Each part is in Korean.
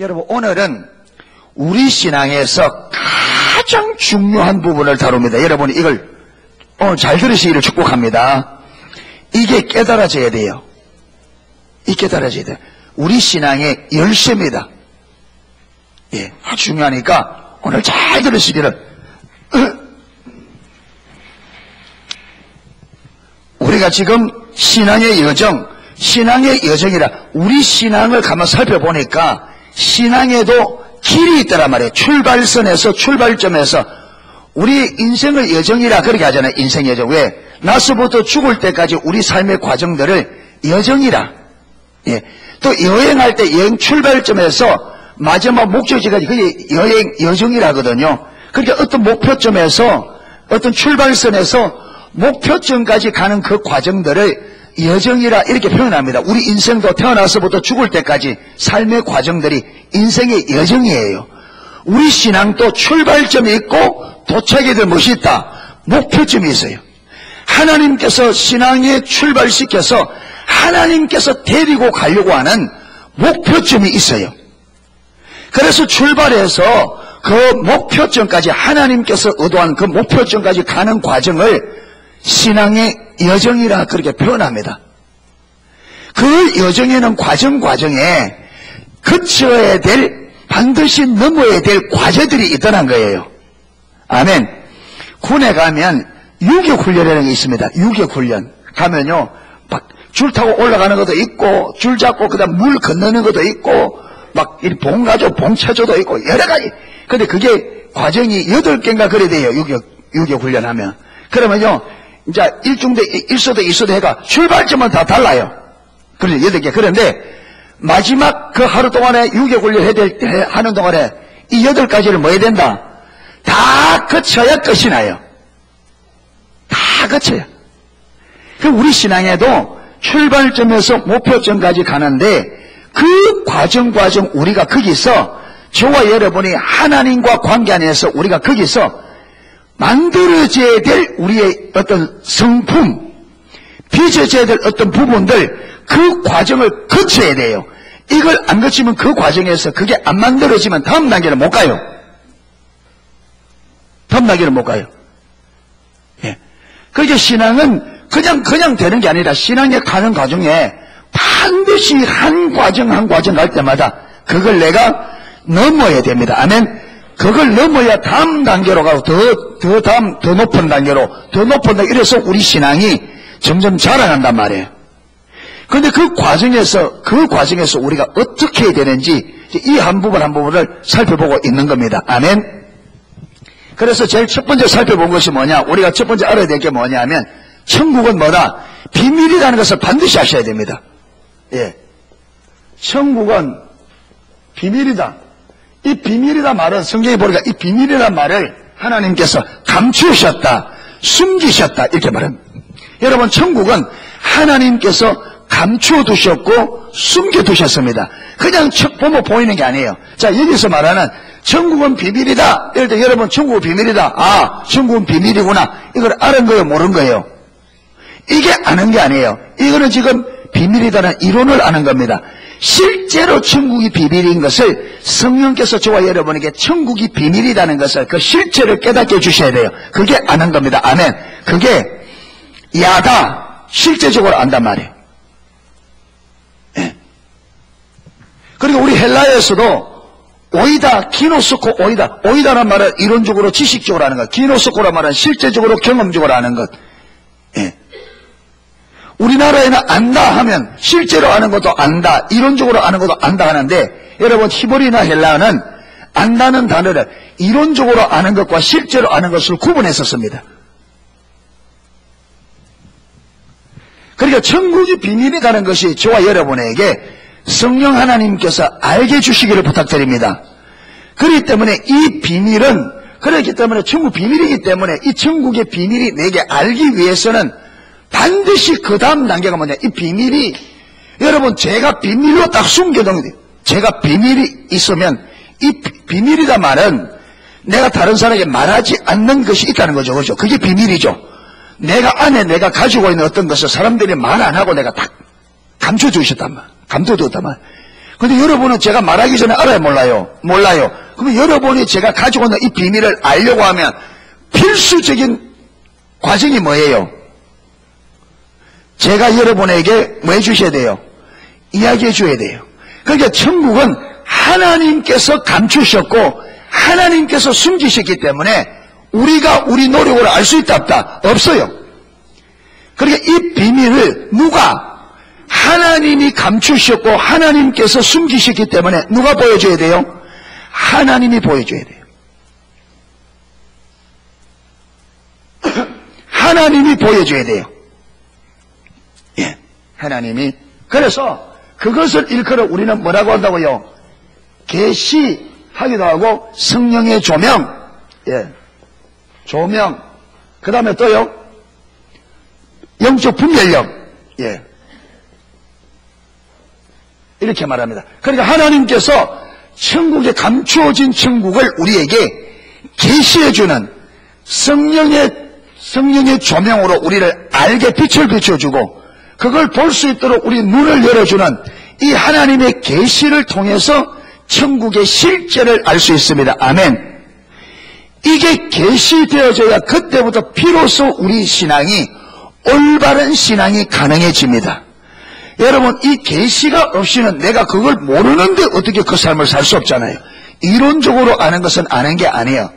여러분, 오늘은 우리 신앙에서 가장 중요한 부분을 다룹니다. 여러분, 이걸 오늘 잘 들으시기를 축복합니다. 이게 깨달아져야 돼요. 이 깨달아져야 돼요. 우리 신앙의 열쇠입니다. 예, 아주 중요하니까 오늘 잘 들으시기를. 우리가 지금 신앙의 여정이라 우리 신앙을 가만 살펴보니까 신앙에도 길이 있더란 말이에요. 출발점에서 우리 인생을 여정이라 그렇게 하잖아요. 인생 여정. 왜? 나서부터 죽을 때까지 우리 삶의 과정들을 여정이라. 예. 또 여행할 때 여행 출발점에서 마지막 목적지까지 그게 여정이라 하거든요. 그러니까 어떤 목표점에서 어떤 출발선에서 목표점까지 가는 그 과정들을 여정이라 이렇게 표현합니다. 우리 인생도 태어나서부터 죽을 때까지 삶의 과정들이 인생의 여정이에요. 우리 신앙도 출발점이 있고 도착이 될 것이 있다. 목표점이 있어요. 하나님께서 신앙에 출발시켜서 하나님께서 데리고 가려고 하는 목표점이 있어요. 그래서 출발해서 그 목표점까지 하나님께서 의도한 그 목표점까지 가는 과정을 신앙의 여정이라 그렇게 표현합니다. 그 여정에는 과정에 거쳐야 될, 반드시 넘어야 될 과제들이 있다는 거예요. 아멘. 군에 가면 유격훈련이라는 게 있습니다. 유격훈련. 가면요, 줄 타고 올라가는 것도 있고, 줄 잡고 그다음 물 건너는 것도 있고, 막 봉가조, 봉차조도 있고, 여러 가지. 근데 그게 과정이 8개인가 그래 돼요. 유격훈련하면. 그러면요, 이제 1중대, 1소대, 2소대 해가 출발점은 다 달라요. 그래서 8개. 그런데 마지막 그 하루 동안에 유격훈련 하는 동안에 이 8가지를 뭐 해야 된다? 다 거쳐야 끝이 나요. 다 거쳐야. 우리 신앙에도 출발점에서 목표점까지 가는데 그 과정 우리가 거기서 저와 여러분이 하나님과 관계 안에서 우리가 거기서 만들어져야 될 우리의 어떤 성품, 빚어져야 될 어떤 부분들, 그 과정을 거쳐야 돼요. 이걸 안 거치면 그 과정에서 그게 안 만들어지면 다음 단계는 못 가요. 다음 단계는 못 가요. 예. 그러니까 신앙은 그냥 되는 게 아니라 신앙에 가는 과정에 반드시 한 과정 갈 때마다 그걸 내가 넘어야 됩니다. 아멘. 그걸 넘어야 다음 단계로 가고 더 높은 단계로 이래서 우리 신앙이 점점 자라난단 말이에요. 그런데 그 과정에서 우리가 어떻게 해야 되는지 이 한 부분을 살펴보고 있는 겁니다. 아멘. 그래서 제일 첫 번째 살펴본 것이 뭐냐? 우리가 첫 번째 알아야 될 게 뭐냐면 천국은 뭐다? 비밀이라는 것을 반드시 아셔야 됩니다. 예. 천국은 비밀이다. 이 비밀이다 말은 성경에 보니까 이 비밀이란 말을 하나님께서 감추셨다, 숨기셨다 이렇게 말합니다. 여러분, 천국은 하나님께서 감추어두셨고 숨겨두셨습니다. 그냥 척 보면 보이는 게 아니에요. 자, 여기서 말하는 천국은 비밀이다. 이럴 때 여러분, 천국은 비밀이다. 아, 천국은 비밀이구나. 이걸 아는 거예요, 모르는 거예요? 이게 아는 게 아니에요. 이거는 지금 비밀이다는 이론을 아는 겁니다. 실제로 천국이 비밀인 것을 성령께서 저와 여러분에게 천국이 비밀이라는 것을 그 실체를 깨닫게 해주셔야 돼요. 그게 아는 겁니다. 아멘. 그게 야다. 실제적으로 안단 말이에요. 예. 그리고 우리 헬라에서도 오이다, 기노스코 오이다. 오이다란 말은 이론적으로 지식적으로 하는 것. 기노스코란 말은 실제적으로 경험적으로 하는 것. 예. 우리나라에는 안다 하면 실제로 아는 것도 안다, 이론적으로 아는 것도 안다 하는데 여러분 히브리나 헬라어는 안다는 단어를 이론적으로 아는 것과 실제로 아는 것을 구분했었습니다. 그러니까 천국이 비밀이라는 것이 저와 여러분에게 성령 하나님께서 알게 해주시기를 부탁드립니다. 그렇기 때문에 이 비밀은 그렇기 때문에 천국 비밀이기 때문에 이 천국의 비밀이 내게 알기 위해서는 반드시 그 다음 단계가 뭐냐? 이 비밀이 여러분 제가 비밀로 딱 숨겨둔 거예요. 제가 비밀이 있으면 이 비밀이다 말은 내가 다른 사람에게 말하지 않는 것이 있다는 거죠. 그렇죠? 그게 비밀이죠. 내가 안에 내가 가지고 있는 어떤 것을 사람들이 말 안 하고 내가 딱 감춰주셨단 말. 감춰두었단 말. 근데 여러분은 제가 말하기 전에 알아요, 몰라요? 몰라요. 그러면 여러분이 제가 가지고 있는 이 비밀을 알려고 하면 필수적인 과정이 뭐예요? 제가 여러분에게 뭐 해주셔야 돼요? 이야기해 줘야 돼요. 그러니까 천국은 하나님께서 감추셨고 하나님께서 숨기셨기 때문에 우리가 우리 노력으로 알 수 있다 없다? 없어요. 그러니까 이 비밀을 누가? 하나님이 감추셨고 하나님께서 숨기셨기 때문에 누가 보여줘야 돼요? 하나님이 보여줘야 돼요. 하나님이 보여줘야 돼요. 예, 하나님이. 그래서 그것을 일컬어 우리는 뭐라고 한다고요? 계시하기도 하고 성령의 조명, 예, 조명. 그 다음에 또요, 영적 분별력, 예, 이렇게 말합니다. 그러니까 하나님께서 천국에 감추어진 천국을 우리에게 계시해주는 성령의 조명으로 우리를 알게 빛을 비춰주고 그걸 볼 수 있도록 우리 눈을 열어주는 이 하나님의 계시를 통해서 천국의 실제를 알 수 있습니다. 아멘. 이게 계시되어져야 그때부터 비로소 우리 신앙이 올바른 신앙이 가능해집니다. 여러분, 이 계시가 없이는 내가 그걸 모르는데 어떻게 그 삶을 살 수 없잖아요. 이론적으로 아는 것은 아는 게 아니에요.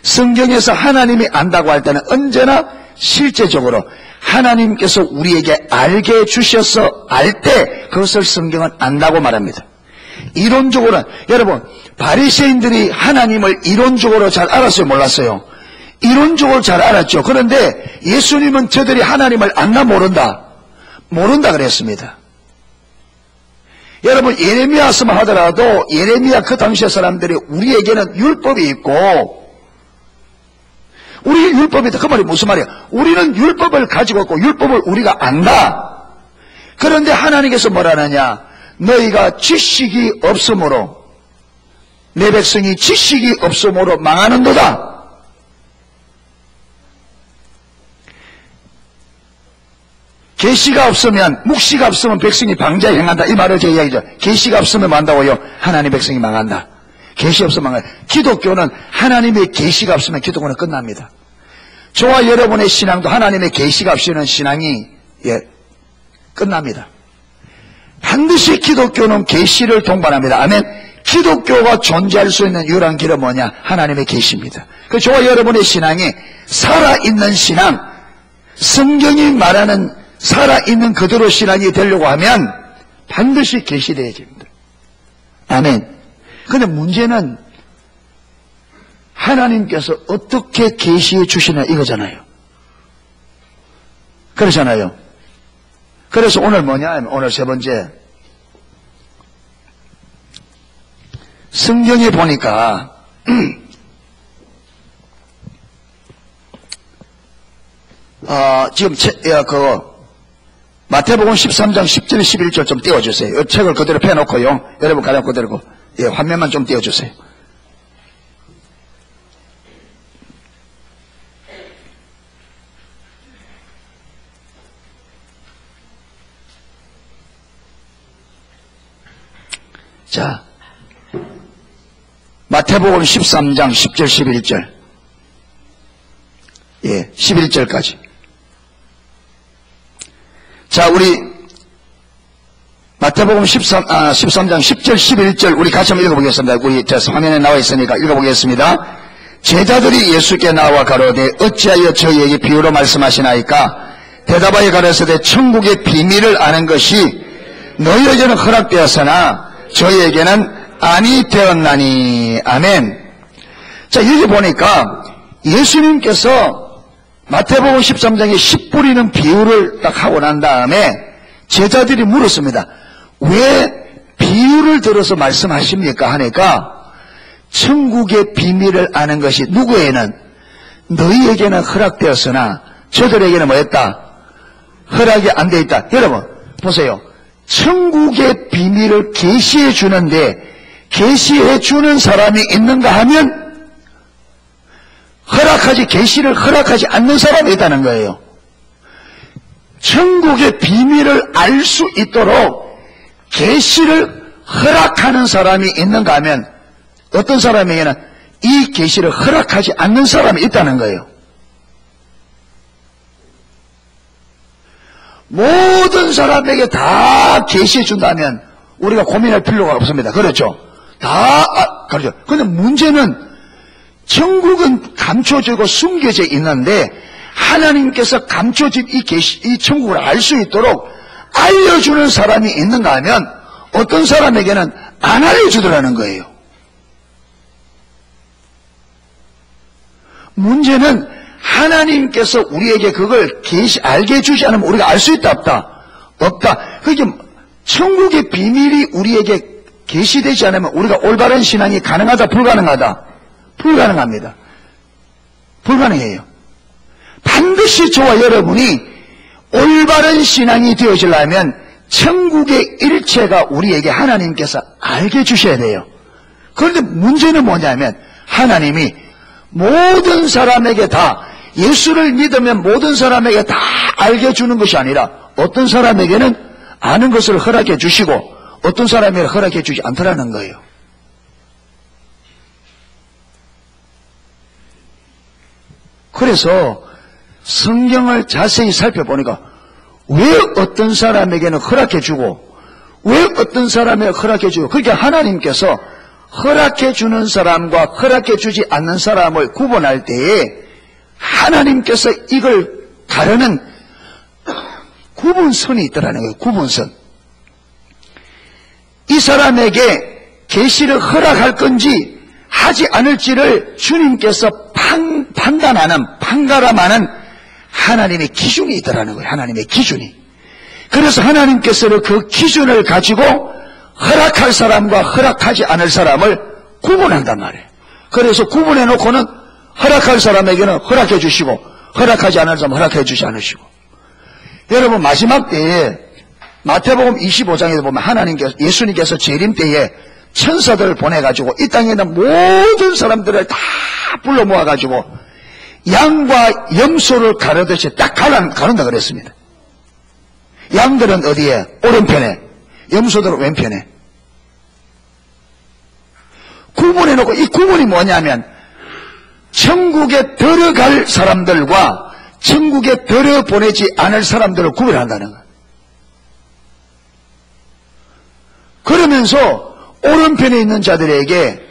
성경에서 하나님이 안다고 할 때는 언제나 실제적으로 하나님께서 우리에게 알게 해주셔서 알 때 그것을 성경은 안다고 말합니다. 이론적으로는, 여러분, 바리새인들이 하나님을 이론적으로 잘 알았어요, 몰랐어요? 이론적으로 잘 알았죠. 그런데 예수님은 저들이 하나님을 안나 모른다? 모른다 그랬습니다. 여러분, 예레미야서만 하더라도 예레미야 그 당시의 사람들이 우리에게는 율법이 있고 우리 율법이 있다. 그 말이 무슨 말이야? 우리는 율법을 가지고 있고 율법을 우리가 안다. 그런데 하나님께서 뭐라 하느냐? 너희가 지식이 없으므로 내 백성이 지식이 없으므로 망하는도다. 계시가 없으면, 묵시가 없으면 백성이 방자에 행한다. 이 말을 제 이야기죠. 계시가 없으면 만다고요? 하나님 백성이 망한다. 계시 없으면 망한다. 기독교는 하나님의 계시가 없으면 기독교는 끝납니다. 저와 여러분의 신앙도 하나님의 계시가 없이는 신앙이 끝납니다. 반드시 기독교는 계시를 동반합니다. 아멘. 기독교가 존재할 수 있는 유일한 길은 뭐냐? 하나님의 계시입니다. 그 저와 여러분의 신앙이 살아있는 신앙, 성경이 말하는 살아있는 그대로 신앙이 되려고 하면 반드시 계시되어집니다. 아멘. 그런데 문제는 하나님께서 어떻게 계시해 주시냐 이거잖아요. 그러잖아요. 그래서 오늘 뭐냐? 오늘 세 번째. 성경에 보니까 지금 마태복음 13장 10절 11절 좀 띄워주세요. 이 책을 그대로 펴놓고요. 여러분 가장 그대로 화면만 좀 띄워주세요. 자, 마태복음 13장 10절 11절 11절까지. 자, 우리 마태복음 13장 10절 11절 우리 같이 한번 읽어보겠습니다. 우리 화면에 나와 있으니까 읽어보겠습니다. 제자들이 예수께 나와 가로되 어찌하여 저희에게 비유로 말씀하시나이까? 대답하여 가라사대 천국의 비밀을 아는 것이 너희에게는 허락되었으나 저희에게는 아니 되었나니. 아멘. 자, 여기 보니까 예수님께서 마태복음 13장에 씨 뿌리는 비유를 딱 하고 난 다음에 제자들이 물었습니다. 왜 비유를 들어서 말씀하십니까? 하니까 천국의 비밀을 아는 것이 누구에게는? 너희에게는 허락되었으나 저들에게는 뭐였다? 허락이 안 돼 있다. 여러분 보세요. 천국의 비밀을 계시해 주는데 계시해 주는 사람이 있는가 하면 계시를 허락하지 않는 사람이 있다는 거예요. 천국의 비밀을 알 수 있도록 계시를 허락하는 사람이 있는가 하면 어떤 사람에게는 이 계시를 허락하지 않는 사람이 있다는 거예요. 모든 사람에게 다 계시해 준다면 우리가 고민할 필요가 없습니다. 그렇죠? 그렇죠. 그런데 문제는 천국은 감춰지고 숨겨져 있는데 하나님께서 감춰진 이 천국을 알 수 있도록 알려주는 사람이 있는가 하면 어떤 사람에게는 안 알려주더라는 거예요. 문제는 하나님께서 우리에게 그걸 알게 해주지 않으면 우리가 알 수 있다 없다? 없다. 그게 천국의 비밀이 우리에게 계시되지 않으면 우리가 올바른 신앙이 가능하다 불가능하다? 불가능합니다. 불가능해요. 반드시 저와 여러분이 올바른 신앙이 되어지려면 천국의 일체가 우리에게 하나님께서 알게 해주셔야 돼요. 그런데 문제는 뭐냐면 하나님이 모든 사람에게 다 예수를 믿으면 모든 사람에게 다 알게 해주는 것이 아니라 어떤 사람에게는 아는 것을 허락해 주시고 어떤 사람에게 허락해 주지 않더라는 거예요. 그래서 성경을 자세히 살펴보니까 왜 어떤 사람에게는 허락해 주고 왜 어떤 사람에게 허락해 주고 그러니까 하나님께서 허락해 주는 사람과 허락해 주지 않는 사람을 구분할 때에 하나님께서 이걸 가르는 구분선이 있더라는 거예요. 구분선. 이 사람에게 계시를 허락할 건지 하지 않을지를 주님께서 판가름하는 하나님의 기준이 있더라는 거예요. 하나님의 기준이. 그래서 하나님께서는 그 기준을 가지고 허락할 사람과 허락하지 않을 사람을 구분한단 말이에요. 그래서 구분해 놓고는 허락할 사람에게는 허락해 주시고 허락하지 않을 사람은 허락해 주지 않으시고. 여러분 마지막 때에 마태복음 25장에 보면 예수님께서 재림 때에 천사들을 보내가지고 이 땅에 있는 모든 사람들을 다 불러 모아가지고 양과 염소를 가르듯이 딱 가른다 그랬습니다. 양들은 어디에? 오른편에, 염소들은 왼편에. 구분해놓고 이 구분이 뭐냐면 천국에 들어갈 사람들과 천국에 들여보내지 않을 사람들을 구분한다는 거예요. 그러면서 오른편에 있는 자들에게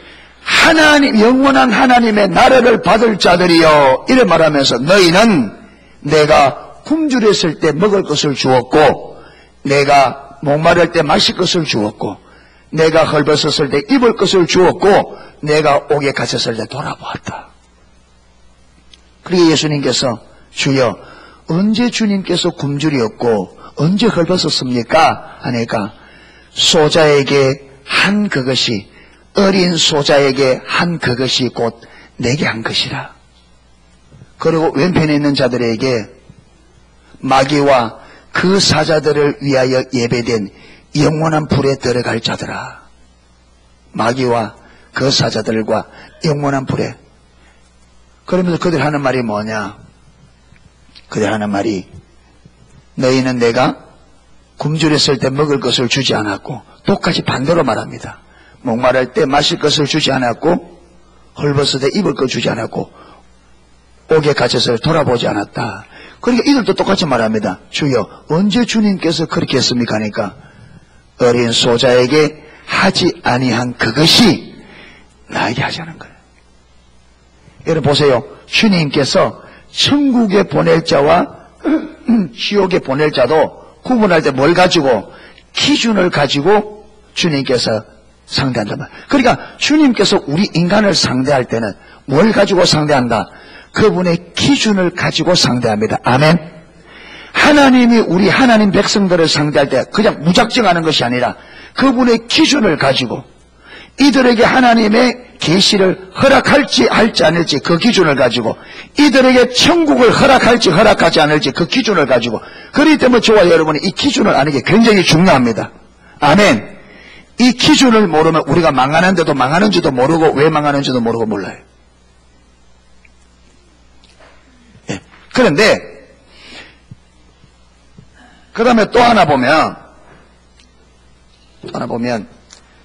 영원한 하나님의 나라를 받을 자들이여 이래 말하면서 너희는 내가 굶주렸을 때 먹을 것을 주었고 내가 목마를 때 마실 것을 주었고 내가 헐벗었을 때 입을 것을 주었고 내가 옥에 갇혔을 때 돌아보았다. 그리고 예수님께서 주여 언제 주님께서 굶주렸고 언제 헐벗었습니까? 하니까 소자에게 한 그것이 어린 소자에게 한 그것이 곧 내게 한 것이라. 그리고 왼편에 있는 자들에게 마귀와 그 사자들을 위하여 예배된 영원한 불에 들어갈 자들아. 마귀와 그 사자들과 영원한 불에. 그러면서 그들 하는 말이 뭐냐? 그들 하는 말이 너희는 내가 굶주렸을 때 먹을 것을 주지 않았고 똑같이 반대로 말합니다. 목마를 때 마실 것을 주지 않았고 헐벗을 때 입을 것 주지 않았고 옥에 갇혀서 돌아보지 않았다. 그러니까 이들도 똑같이 말합니다. 주여 언제 주님께서 그렇게 했습니까? 하니까 어린 소자에게 하지 아니한 그것이 나에게 하자는 거예요. 여러분 보세요. 주님께서 천국에 보낼 자와 지옥에 보낼 자도 구분할 때 뭘 가지고 기준을 가지고 주님께서 상대한단 말이에요. 그러니까 주님께서 우리 인간을 상대할 때는 뭘 가지고 상대한다? 그분의 기준을 가지고 상대합니다. 아멘. 하나님이 우리 하나님 백성들을 상대할 때 그냥 무작정 하는 것이 아니라 그분의 기준을 가지고 이들에게 하나님의 계시를 허락할지 할지 않을지 그 기준을 가지고 이들에게 천국을 허락할지 허락하지 않을지 그 기준을 가지고 그렇기 때문에 저와 여러분이 이 기준을 아는 게 굉장히 중요합니다. 아멘. 이 기준을 모르면 우리가 망하는데도 망하는지도 모르고 왜 망하는지도 모르고 몰라요. 예. 그런데 그 다음에 또 하나 보면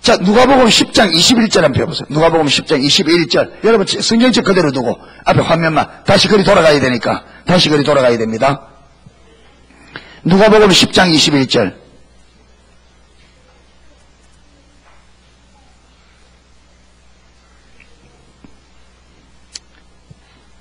자, 누가복음 10장 21절 한번 펴보세요. 누가복음 10장 21절. 여러분 성경책 그대로 두고 앞에 화면만 다시 그리 돌아가야 되니까 다시 그리 돌아가야 됩니다. 누가복음 10장 21절.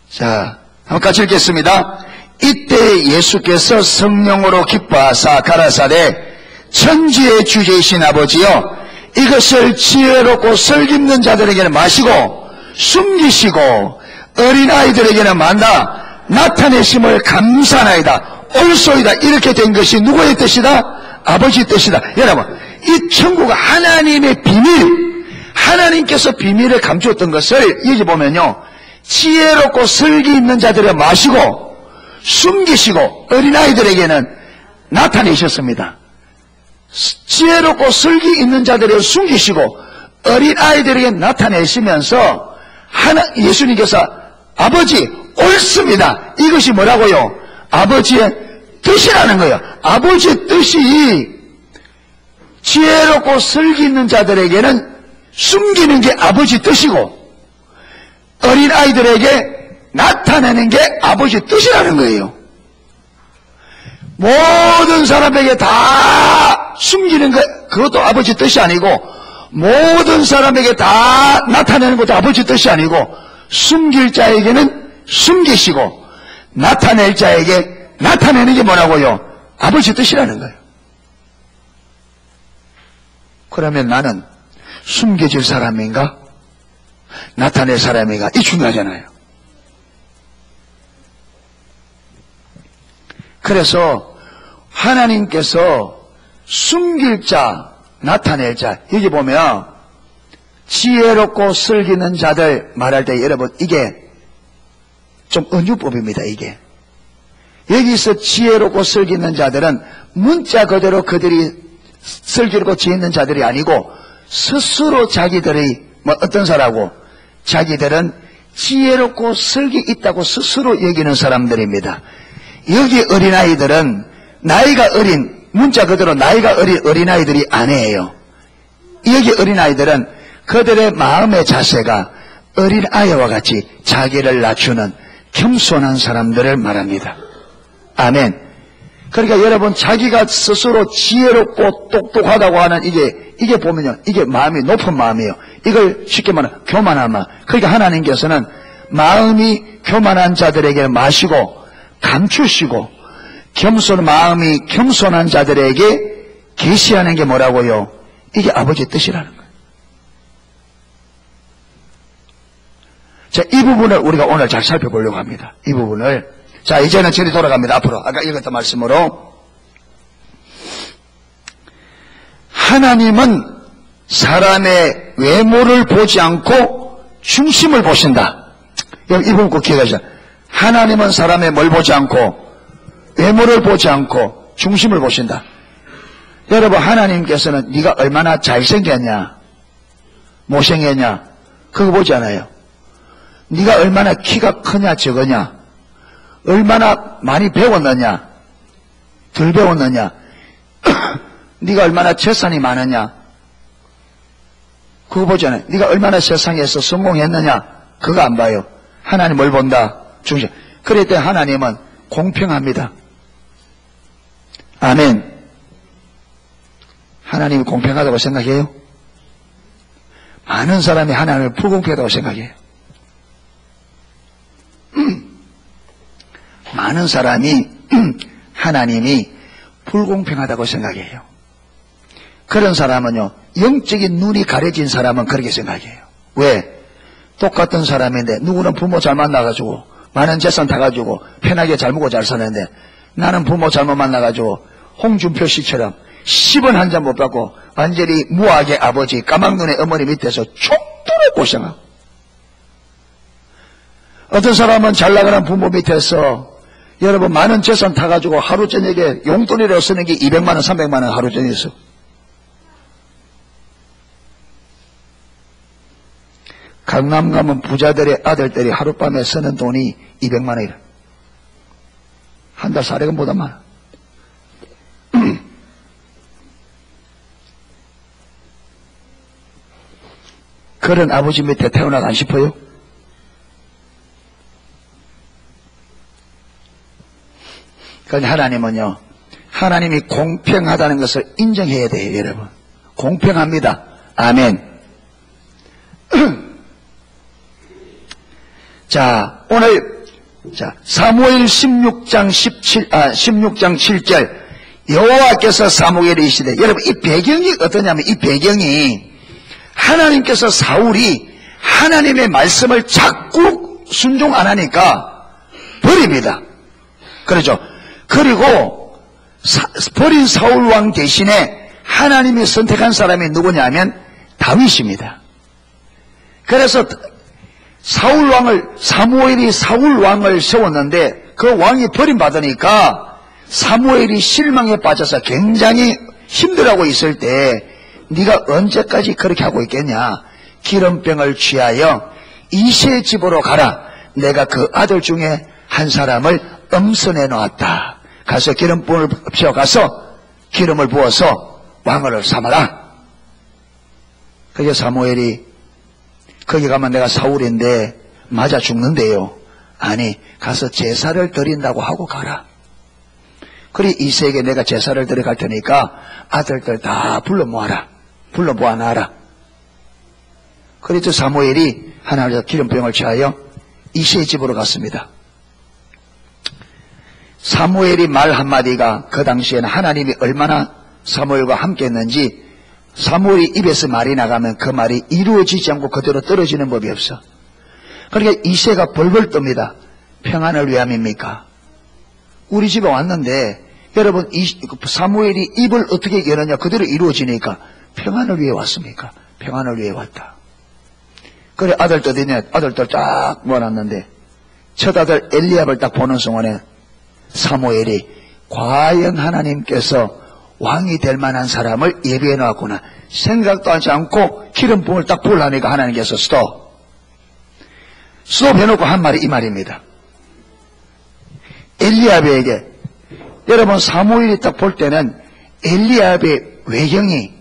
자, 한번 같이 읽겠습니다. 이때 예수께서 성령으로 기뻐하사 가라사대 천지의 주제이신 아버지여 이것을 지혜롭고 설깃는 자들에게는 마시고 숨기시고 어린아이들에게는 만나 나타내심을 감사하나이다. 옳소이다. 이렇게 된 것이 누구의 뜻이다? 아버지의 뜻이다. 여러분, 이 천국은 하나님의 비밀, 하나님께서 비밀을 감추었던 것을 여기 보면요, 지혜롭고 설기 있는 자들을 마시고 숨기시고 어린아이들에게는 나타내셨습니다. 지혜롭고 설기 있는 자들을 숨기시고 어린아이들에게 나타내시면서 예수님께서 아버지 옳습니다. 이것이 뭐라고요? 아버지의 뜻이라는 거예요. 아버지의 뜻이 지혜롭고 설기 있는 자들에게는 숨기는 게 아버지 뜻이고 어린아이들에게 나타내는 게 아버지 뜻이라는 거예요. 모든 사람에게 다 숨기는 것, 그것도 아버지 뜻이 아니고 모든 사람에게 다 나타내는 것도 아버지 뜻이 아니고 숨길 자에게는 숨기시고 나타낼 자에게 나타내는 게 뭐라고요? 아버지 뜻이라는 거예요. 그러면 나는 숨겨질 사람인가? 나타낼 사람인가? 이 중요하잖아요. 그래서 하나님께서 숨길 자, 나타낼 자, 여기 보면 지혜롭고 슬기는 자들 말할 때 여러분 이게 좀 은유법입니다. 이게 여기서 지혜롭고 슬기는 자들은 문자 그대로 그들이 슬기롭고 지혜 있는 자들이 아니고 스스로 자기들이 어떤 사람하고 자기들은 지혜롭고 슬기 있다고 스스로 여기는 사람들입니다. 여기 어린아이들은 나이가 어린, 문자 그대로 나이가 어린 어린아이들이 아니에요. 여기 어린아이들은 그들의 마음의 자세가 어린아이와 같이 자기를 낮추는 겸손한 사람들을 말합니다. 아멘. 그러니까 여러분 자기가 스스로 지혜롭고 똑똑하다고 하는 이게 보면요, 이게 마음이 높은 마음이에요. 이걸 쉽게 말하면 교만한 마음. 그러니까 하나님께서는 마음이 교만한 자들에게 마시고 감추시고 마음이 겸손한 자들에게 계시하는 게 뭐라고요? 이게 아버지의 뜻이라는 거예요. 자, 이 부분을 우리가 오늘 잘 살펴보려고 합니다. 이 부분을. 자, 이제는 저리 돌아갑니다. 앞으로 아까 읽었던 말씀으로 하나님은 사람의 외모를 보지 않고 중심을 보신다. 이 부분 꼭 기억하시죠. 하나님은 사람의 뭘 보지 않고 외모를 보지 않고 중심을 보신다. 여러분 하나님께서는 네가 얼마나 잘생겼냐 못생겼냐 그거 보지 않아요. 네가 얼마나 키가 크냐 적으냐 얼마나 많이 배웠느냐 덜 배웠느냐 네가 얼마나 재산이 많으냐 그거 보지 않아요. 네가 얼마나 세상에서 성공했느냐 그거 안 봐요. 하나님 뭘 본다? 중심. 그럴 때 하나님은 공평합니다. 아멘. 하나님이 공평하다고 생각해요? 많은 사람이 하나님을 불공평하다고 생각해요. 많은 사람이 하나님이 불공평하다고 생각해요. 그런 사람은요, 영적인 눈이 가려진 사람은 그렇게 생각해요. 왜? 똑같은 사람인데 누구는 부모 잘 만나가지고 많은 재산 다 가지고 편하게 잘 먹고 잘 사는데 나는 부모 잘못 만나가지고 홍준표 씨처럼 10원 한 잔 못 받고 완전히 무학의 아버지 까막눈의 어머니 밑에서 족도를 고생하고 어떤 사람은 잘 나가는 부모 밑에서 여러분 많은 재산 타가지고 하루 저녁에 용돈이라고 쓰는 게 200만 원 300만 원 하루 저녁에 써. 강남 가면 부자들의 아들들이 하룻밤에 쓰는 돈이 200만 원이라. 한 달 사례금보다 많아. 그런 아버지 밑에 태어나고 안 싶어요? 그런데 하나님은요, 하나님이 공평하다는 것을 인정해야 돼요, 여러분. 공평합니다. 아멘. 자, 오늘, 사무엘 16장 7절. 여호와께서 사무엘에 이르시되, 여러분, 이 배경이 어떠냐면, 이 배경이 하나님께서 사울이 하나님의 말씀을 자꾸 순종 안 하니까 버립니다. 그렇죠. 그리고 버린 사울 왕 대신에 하나님이 선택한 사람이 누구냐면 다윗입니다. 그래서 사무엘이 사울 왕을 세웠는데 그 왕이 버림받으니까 사무엘이 실망에 빠져서 굉장히 힘들어하고 있을 때 네가 언제까지 그렇게 하고 있겠냐? 기름병을 취하여 이새의 집으로 가라. 내가 그 아들 중에 한 사람을 엄선해 놓았다. 가서 기름병을 피워가서 기름을 부어서 왕을 삼아라. 그게 사무엘이 거기 가면 내가 사울인데 맞아 죽는데요. 아니, 가서 제사를 드린다고 하고 가라. 그래 이새에게 내가 제사를 드려 갈 테니까 아들들 다 불러 모아라. 불러 모아놔라. 그래서 사무엘이 하나님께서 기름병을 취하여 이새의 집으로 갔습니다. 사무엘이 말 한마디가 그 당시에는 하나님이 얼마나 사무엘과 함께 했는지 사무엘이 입에서 말이 나가면 그 말이 이루어지지 않고 그대로 떨어지는 법이 없어. 그러니까 이새가 벌벌 떱니다. 평안을 위함입니까? 우리 집에 왔는데 여러분 사무엘이 입을 어떻게 열었냐 그대로 이루어지니까 평안을 위해 왔습니까? 평안을 위해 왔다. 그래 아들들 있네. 아들들 쫙 모아놨는데 첫 아들 엘리압을 딱 보는 순간에 사무엘이 과연 하나님께서 왕이 될 만한 사람을 예비해 놓았구나 생각도 하지 않고 기름부음을 딱 부으려니까 하나님께서 스톱 해놓고 한 말이 이 말입니다. 엘리압에게 여러분 사무엘이 딱 볼 때는 엘리압의 외형이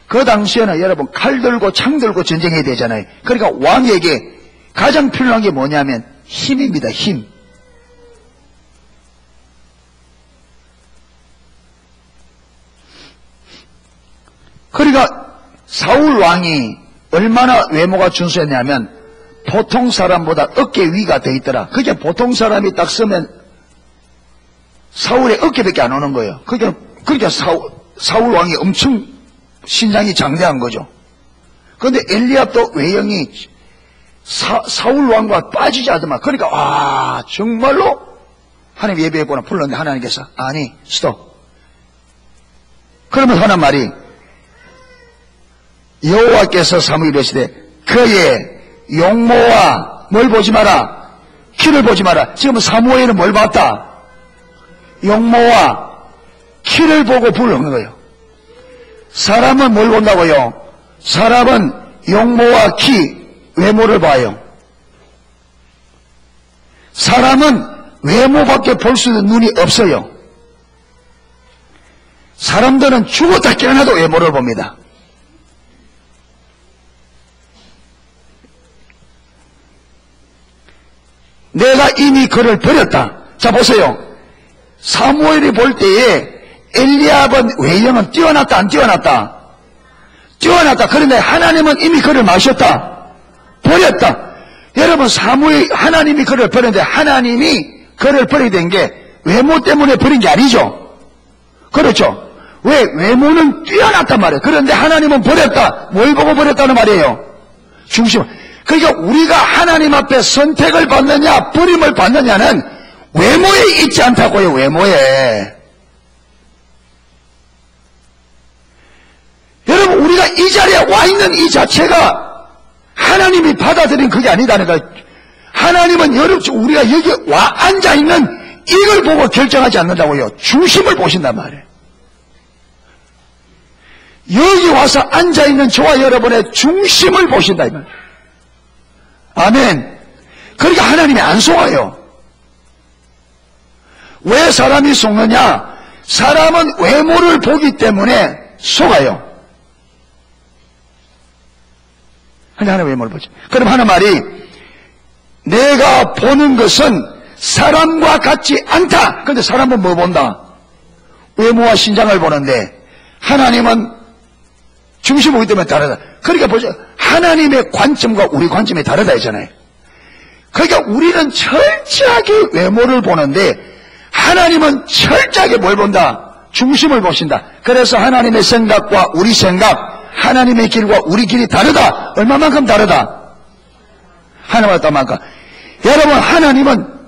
그 당시에는 여러분 칼 들고 창 들고 전쟁해야 되잖아요. 그러니까 왕에게 가장 필요한 게 뭐냐면 힘입니다. 힘. 그러니까 사울 왕이 얼마나 외모가 준수했냐면 보통 사람보다 어깨 위가 더 있더라. 그게 보통 사람이 딱 서면 사울의 어깨밖에 안 오는 거예요. 그러니까 사울 왕이 엄청 신장이 장대한 거죠. 그런데 엘리압도 외형이 사울 왕과 빠지지 않더만. 그러니까 정말로 하나님 예배했구나 불렀는데 하나님께서 아니 스톱. 그러면 하는 말이 여호와께서 사무엘에게 이르시되 그의 용모와 뭘 보지 마라. 키를 보지 마라. 지금 사무엘은 뭘 봤다? 용모와 키를 보고 부르는 거예요. 사람은 뭘 본다고요? 사람은 용모와 키, 외모를 봐요. 사람은 외모밖에 볼 수 있는 눈이 없어요. 사람들은 죽었다 깨어나도 외모를 봅니다. 내가 이미 그를 버렸다. 자 보세요. 사무엘이 볼 때에 엘리압은 외형은 뛰어났다 안 뛰어났다? 뛰어났다. 그런데 하나님은 이미 그를 마셨다. 버렸다. 여러분 하나님이 그를 버렸는데 하나님이 그를 버리게 된 게 외모 때문에 버린 게 아니죠. 그렇죠. 왜? 외모는 뛰어났단 말이에요. 그런데 하나님은 버렸다. 뭘 보고 버렸다는 말이에요? 중심. 그러니까 우리가 하나님 앞에 선택을 받느냐 버림을 받느냐는 외모에 있지 않다고요. 외모에. 여러분 우리가 이 자리에 와 있는 이 자체가 하나님이 받아들인 그게 아니다는 거예요. 하나님은 우리가 여기 와 앉아있는 이걸 보고 결정하지 않는다고요. 중심을 보신단 말이에요. 여기 와서 앉아있는 저와 여러분의 중심을 보신다 이 말이에요. 아멘. 그러니까 하나님이 안 속아요. 왜 사람이 속느냐? 사람은 외모를 보기 때문에 속아요. 하나님의 외모를 보죠. 그럼 하는 말이 내가 보는 것은 사람과 같지 않다. 그런데 사람은 뭐 본다? 외모와 신장을 보는데 하나님은 중심 보기 때문에 다르다. 그러니까 보죠. 하나님의 관점과 우리 관점이 다르다 했잖아요. 그러니까 우리는 철저하게 외모를 보는데 하나님은 철저하게 뭘 본다? 중심을 보신다. 그래서 하나님의 생각과 우리 생각, 하나님의 길과 우리 길이 다르다. 얼마만큼 다르다? 하나님과 얼마만큼. 여러분, 하나님은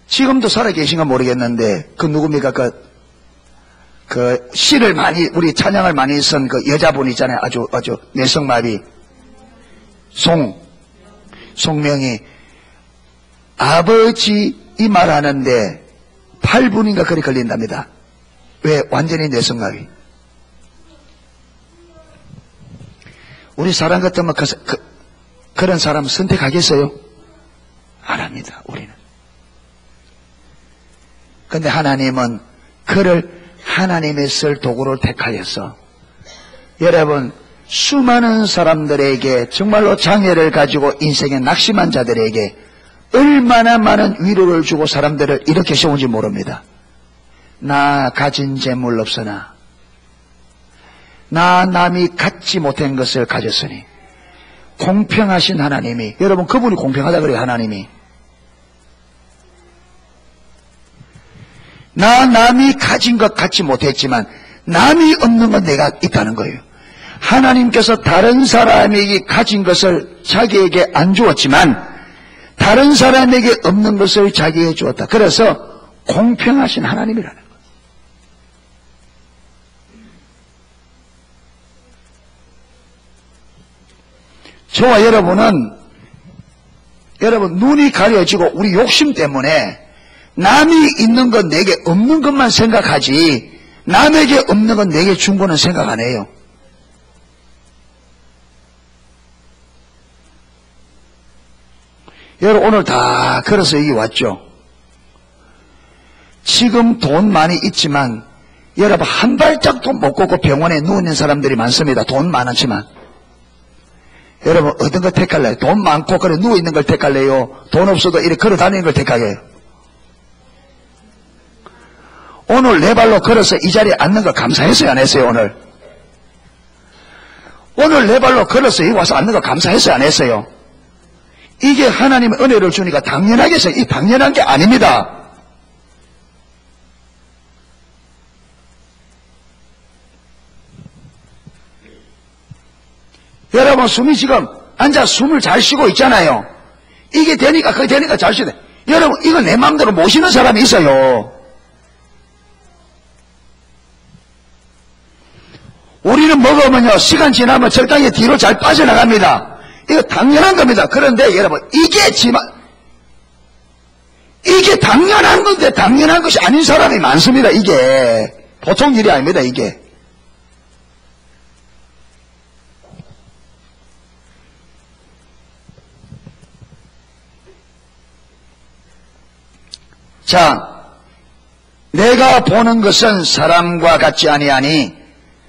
지금도 살아계신가 모르겠는데 그 누굽니까? 그 시를 많이, 우리 찬양을 많이 쓴 그 여자분 있잖아요. 아주 뇌성마비 송명이 아버지 이 말하는데 8분인가 그리 걸린답니다. 왜? 완전히 뇌성마비. 우리 사람 같으면 그런 사람 선택하겠어요? 안 합니다. 우리는. 근데 하나님은 그를 하나님의 쓸 도구를 택하여서 여러분 수많은 사람들에게 정말로 장애를 가지고 인생에 낙심한 자들에게 얼마나 많은 위로를 주고 사람들을 이렇게 세운지 모릅니다. 나 가진 재물 없으나 나 남이 갖지 못한 것을 가졌으니 공평하신 하나님이, 여러분 그분이 공평하다 그래요. 하나님이 나 남이 가진 것 갖지 못했지만 남이 없는 건 내가 있다는 거예요. 하나님께서 다른 사람에게 가진 것을 자기에게 안 주었지만 다른 사람에게 없는 것을 자기에게 주었다. 그래서 공평하신 하나님이라는 거예요. 저와 여러분은 여러분 눈이 가려지고 우리 욕심 때문에 남이 있는 건 내게 없는 것만 생각하지 남에게 없는 건 내게 준 거는 생각 안 해요. 여러분 오늘 다 걸어서 여기 왔죠. 지금 돈 많이 있지만 여러분 한 발짝도 못 걷고 병원에 누워있는 사람들이 많습니다. 돈 많았지만 여러분 어떤 걸 택할래요? 돈 많고 그래 누워있는 걸 택할래요? 돈 없어도 이렇게 걸어다니는 걸 택하게요? 오늘 내 발로 걸어서 이 자리에 앉는 거 감사했어요? 안 했어요? 오늘 내 발로 걸어서 여기 와서 앉는 거 감사했어요? 안 했어요? 이게 하나님의 은혜를 주니까 당연하겠어요? 이 당연한 게 아닙니다. 여러분 숨이 지금 앉아 숨을 잘 쉬고 있잖아요. 이게 되니까 그게 되니까 잘 쉬네. 여러분 이거 내 마음대로 못 쉬는 사람이 있어요. 우리는 먹으면요 시간 지나면 적당히 뒤로 잘 빠져나갑니다. 이거 당연한 겁니다. 그런데 여러분 이게 당연한 건데 당연한 것이 아닌 사람이 많습니다. 이게 보통 일이 아닙니다. 이게 자, 내가 보는 것은 사람과 같지 아니하니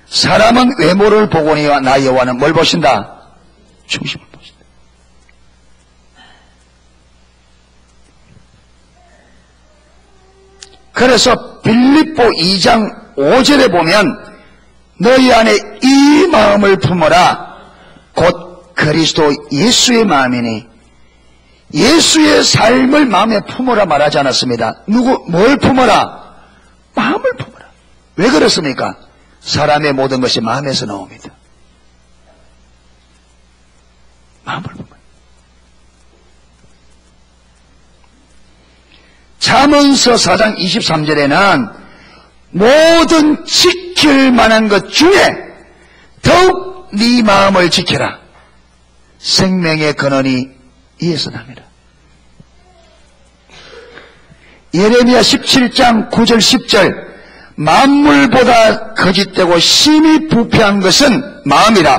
사람은 외모를 보거니와 나 여호와는 뭘 보신다? 중심을 보신다. 그래서 빌립보 2장 5절에 보면 너희 안에 이 마음을 품어라 곧 그리스도 예수의 마음이니 예수의 삶을 마음에 품어라 말하지 않았습니다. 뭘 품어라? 마음을 품어라. 왜 그렇습니까? 사람의 모든 것이 마음에서 나옵니다. 마음을 품어라. 잠언서 4장 23절에는 모든 지킬 만한 것 중에 더욱 네 마음을 지켜라. 생명의 근원이 이에서 납니다. 예레미야 17장 9절 10절 만물보다 거짓되고 심히 부패한 것은 마음이라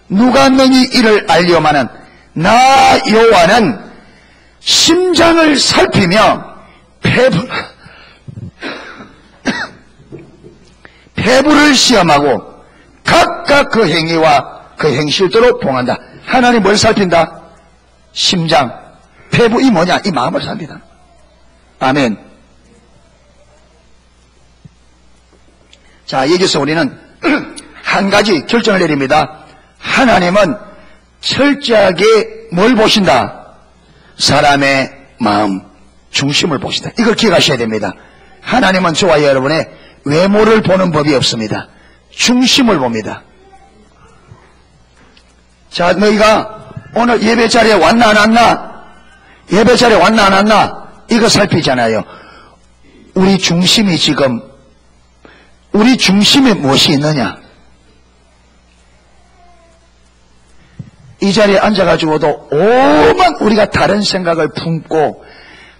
누가 너니 이를 알려마는 나 여호와는 심장을 살피며 폐부를 시험하고 각각 그 행위와 그 행실대로 봉한다. 하나님 뭘 살핀다? 심장, 폐부, 이 뭐냐? 이 마음을 살핀다. 아멘. 자, 여기서 우리는 한 가지 결정을 내립니다. 하나님은 철저하게 뭘 보신다? 사람의 마음, 중심을 보신다. 이걸 기억하셔야 됩니다. 하나님은 저와 여러분의 외모를 보는 법이 없습니다. 중심을 봅니다. 자, 너희가 오늘 예배 자리에 왔나 안 왔나? 예배 자리에 왔나 안 왔나? 이거 살피잖아요. 우리 중심이 지금, 우리 중심에 무엇이 있느냐? 이 자리에 앉아가지고도 오만 우리가 다른 생각을 품고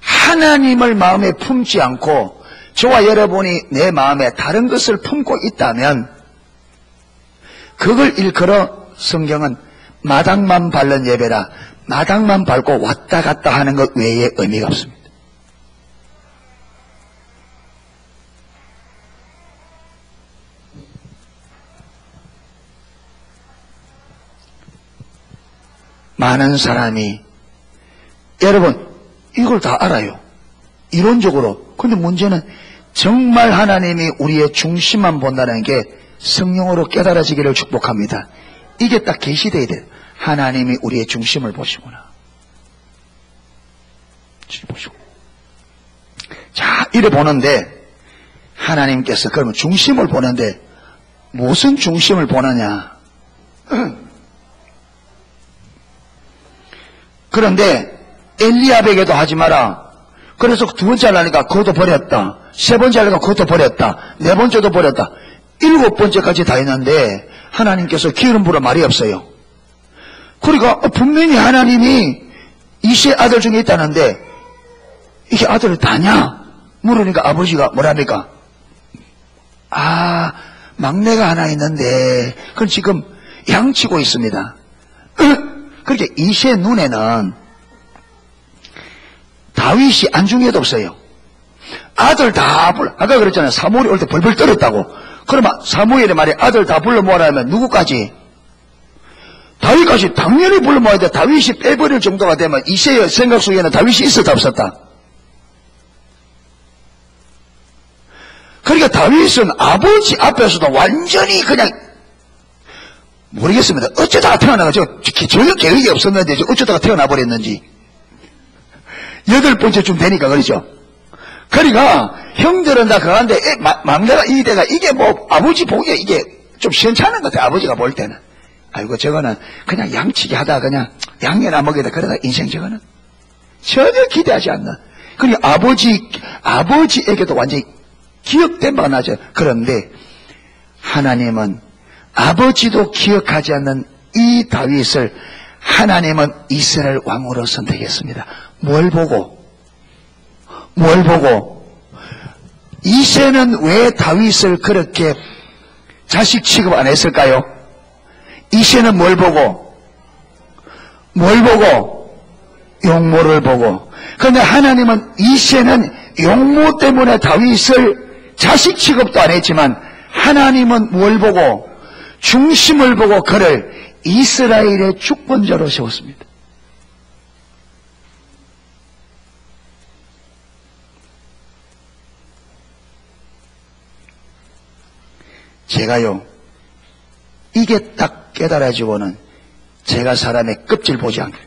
하나님을 마음에 품지 않고 저와 여러분이 내 마음에 다른 것을 품고 있다면 그걸 일컬어 성경은 마당만 밟는 예배라. 마당만 밟고 왔다 갔다 하는 것 외에 의미가 없습니다. 많은 사람이 여러분 이걸 다 알아요. 이론적으로. 근데 문제는 정말 하나님이 우리의 중심만 본다는 게 성령으로 깨달아지기를 축복합니다. 이게 딱 계시돼야 돼요. 하나님이 우리의 중심을 보시구나. 보시고. 자, 이래 보는데 하나님께서 그러면 중심을 보는데 무슨 중심을 보느냐? 그런데 엘리압에게도 하지 마라. 그래서 두 번째 하려니까 그것도 버렸다. 세 번째 하려니까 그것도 버렸다. 네 번째도 버렸다. 일곱 번째까지 다 했는데 하나님께서 기름 부어 말이 없어요. 그러니까 분명히 하나님이 이세 아들 중에 있다는데 이게 아들 다냐? 물으니까 아버지가 뭐랍니까? 아, 막내가 하나 있는데 그건 지금 양치고 있습니다. 그렇게 이세 눈에는 다윗이 안중에도 없어요. 아들 다 불러. 아까 그랬잖아요. 사무엘이 올 때 벌벌 떨었다고. 그러면 사무엘의 말에 아들 다 불러 모으라면 누구까지? 다윗까지 당연히 불러 모아야 돼. 다윗이 빼버릴 정도가 되면 이세의 생각 속에는 다윗이 있었다 없었다? 그러니까 다윗은 아버지 앞에서도 완전히 그냥 모르겠습니다. 어쩌다가 태어나가지고 전혀 계획이 없었는데 어쩌다가 태어나 버렸는지. 8번째쯤 되니까 그러죠. 그러니까 형들은 다 그런데 막내가 이대가 이게 뭐 아버지 보기에 이게 좀 시원찮은 것 같아. 아버지가 볼 때는. 아이고 저거는 그냥 양치기 하다가 그냥 양념이나 먹이다 그러다 인생 저거는 전혀 기대하지 않는. 그러니까 아버지에게도 완전히 기억된 바가 나죠. 그런데 하나님은 아버지도 기억하지 않는 이 다윗을 하나님은 이스라엘 왕으로 선택했습니다. 뭘 보고? 이새는 왜 다윗을 그렇게 자식 취급 안 했을까요? 이새는 뭘 보고? 용모를 보고. 그런데 하나님은 이새는 용모 때문에 다윗을 자식 취급도 안 했지만 하나님은 뭘 보고? 중심을 보고 그를 이스라엘의 주권자로 세웠습니다. 제가요, 이게 딱 깨달아지고는 제가 사람의 껍질 보지 않게.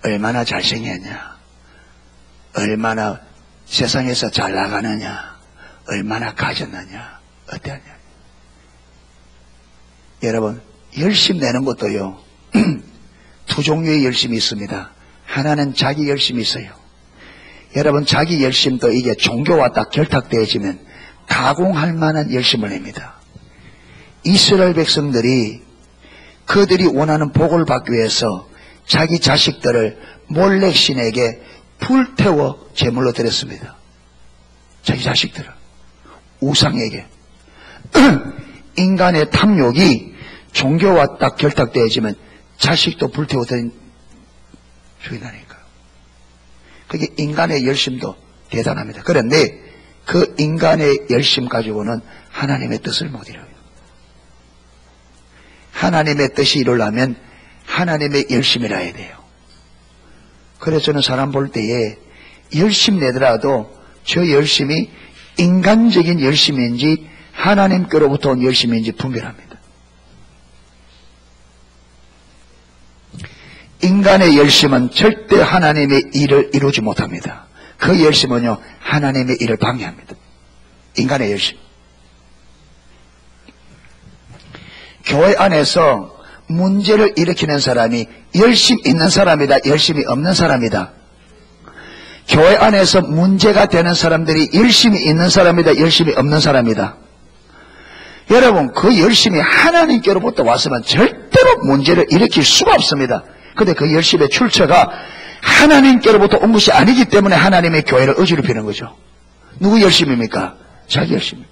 얼마나 잘생겼냐, 얼마나 세상에서 잘 나가느냐, 얼마나 가졌느냐, 어떠하냐. 여러분, 열심 내는 것도요, 두 종류의 열심이 있습니다. 하나는 자기 열심이 있어요. 여러분, 자기 열심도 이게 종교와 딱 결탁되어지면 가공할 만한 열심을 냅니다. 이스라엘 백성들이 그들이 원하는 복을 받기 위해서 자기 자식들을 몰렉 신에게 불태워 제물로 드렸습니다. 자기 자식들을 우상에게. 인간의 탐욕이 종교와 딱 결탁되어지면 자식도 불태워 드린 죽인다니까요. 그게 인간의 열심도 대단합니다. 그런데 그 인간의 열심 가지고는 하나님의 뜻을 못 이뤄요. 하나님의 뜻이 이루려면 하나님의 열심이라 해야 돼요. 그래서 저는 사람 볼 때에 열심 내더라도 저 열심이 인간적인 열심인지 하나님께로부터 온 열심인지 분별합니다. 인간의 열심은 절대 하나님의 일을 이루지 못합니다. 그 열심은요, 하나님의 일을 방해합니다. 인간의 열심. 교회 안에서 문제를 일으키는 사람이 열심 있는 사람이다, 열심이 없는 사람이다. 교회 안에서 문제가 되는 사람들이 열심이 있는 사람이다, 열심이 없는 사람이다. 여러분, 그 열심이 하나님께로부터 왔으면 절대로 문제를 일으킬 수가 없습니다. 근데 그 열심의 출처가 하나님께로부터 온 것이 아니기 때문에 하나님의 교회를 어지럽히는 거죠. 누구 열심입니까? 자기 열심입니다.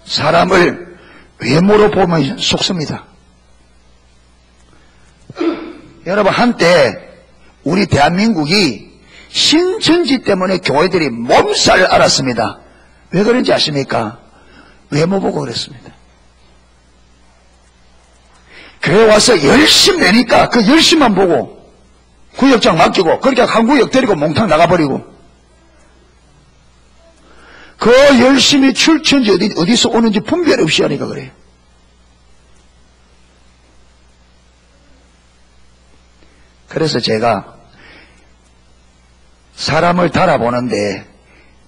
사람을 외모로 보면 속습니다. 여러분, 한때 우리 대한민국이 신천지 때문에 교회들이 몸살 앓았습니다. 왜 그런지 아십니까? 외모 보고 그랬습니다. 교회 와서 열심 내니까 그 열심만 보고 구역장 맡기고 그렇게 한 구역 데리고 몽탕 나가버리고, 그 열심히 출처인지 어디서 오는지 분별 없이 하니까 그래요. 그래서 제가 사람을 달아보는데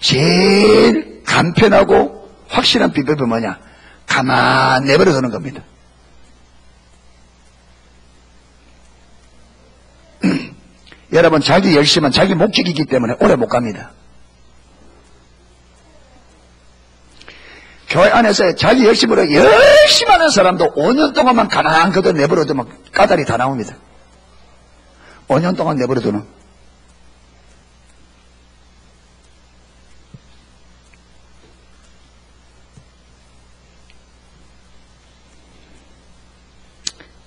제일 간편하고 확실한 비법이 뭐냐? 가만 내버려 두는 겁니다. 여러분, 자기 열심은 자기 목적이기 때문에 오래 못 갑니다. 교회 안에서 자기 열심으로 열심히 하는 사람도 5년 동안만 가만히 그대로 내버려 두면 까다리 다 나옵니다. 5년 동안 내버려 두는.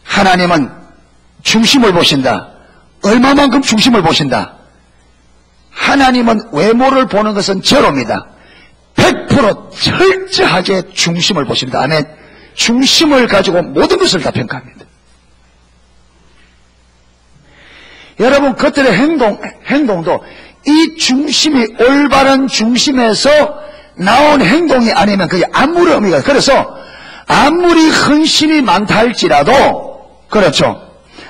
하나님은 중심을 보신다. 얼마만큼 중심을 보신다. 하나님은 외모를 보는 것은 제로입니다. 100% 철저하게 중심을 보십니다. 아멘. 중심을 가지고 모든 것을 다 평가합니다. 여러분, 그들의 행동도 이 중심이 올바른 중심에서 나온 행동이 아니면 그게 아무리 의미가, 그래서 아무리 헌신이 많다 할지라도, 그렇죠,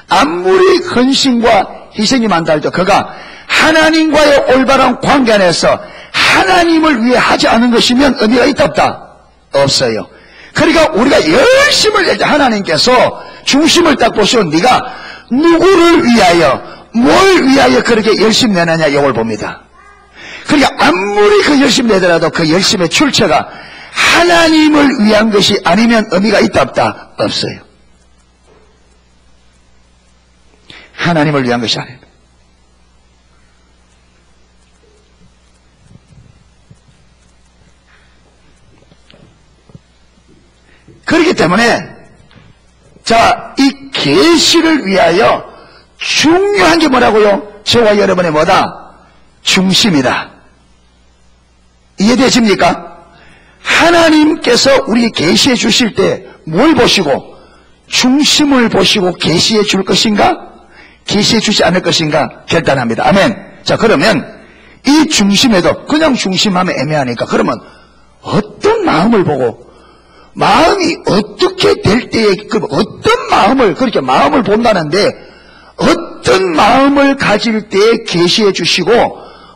아무리 헌신과 희생이 많다 할지라도 그가 하나님과의 올바른 관계 안에서 하나님을 위해 하지 않은 것이면 의미가 있다 없다? 없어요. 그러니까 우리가 열심을 낼 때 하나님께서 중심을 딱 보시고 네가 누구를 위하여 뭘 위하여 그렇게 열심 내느냐 이걸 봅니다. 그러니까 아무리 그 열심 내더라도 그 열심의 출처가 하나님을 위한 것이 아니면 의미가 있다 없다? 없어요. 하나님을 위한 것이 아닙니다. 그렇기 때문에 자, 이 계시를 위하여 중요한 게 뭐라고요? 저와 여러분의 뭐다? 중심이다. 이해되십니까? 하나님께서 우리 계시해 주실 때 뭘 보시고 중심을 보시고 계시해 줄 것인가? 계시해 주지 않을 것인가? 결단합니다. 아멘. 자, 그러면 이 중심에도 그냥 중심하면 애매하니까 그러면 어떤 마음을 보고 마음이 어떻게 될 때에 어떤 마음을 그렇게 마음을 본다는데 어떤 마음을 가질 때에 계시해 주시고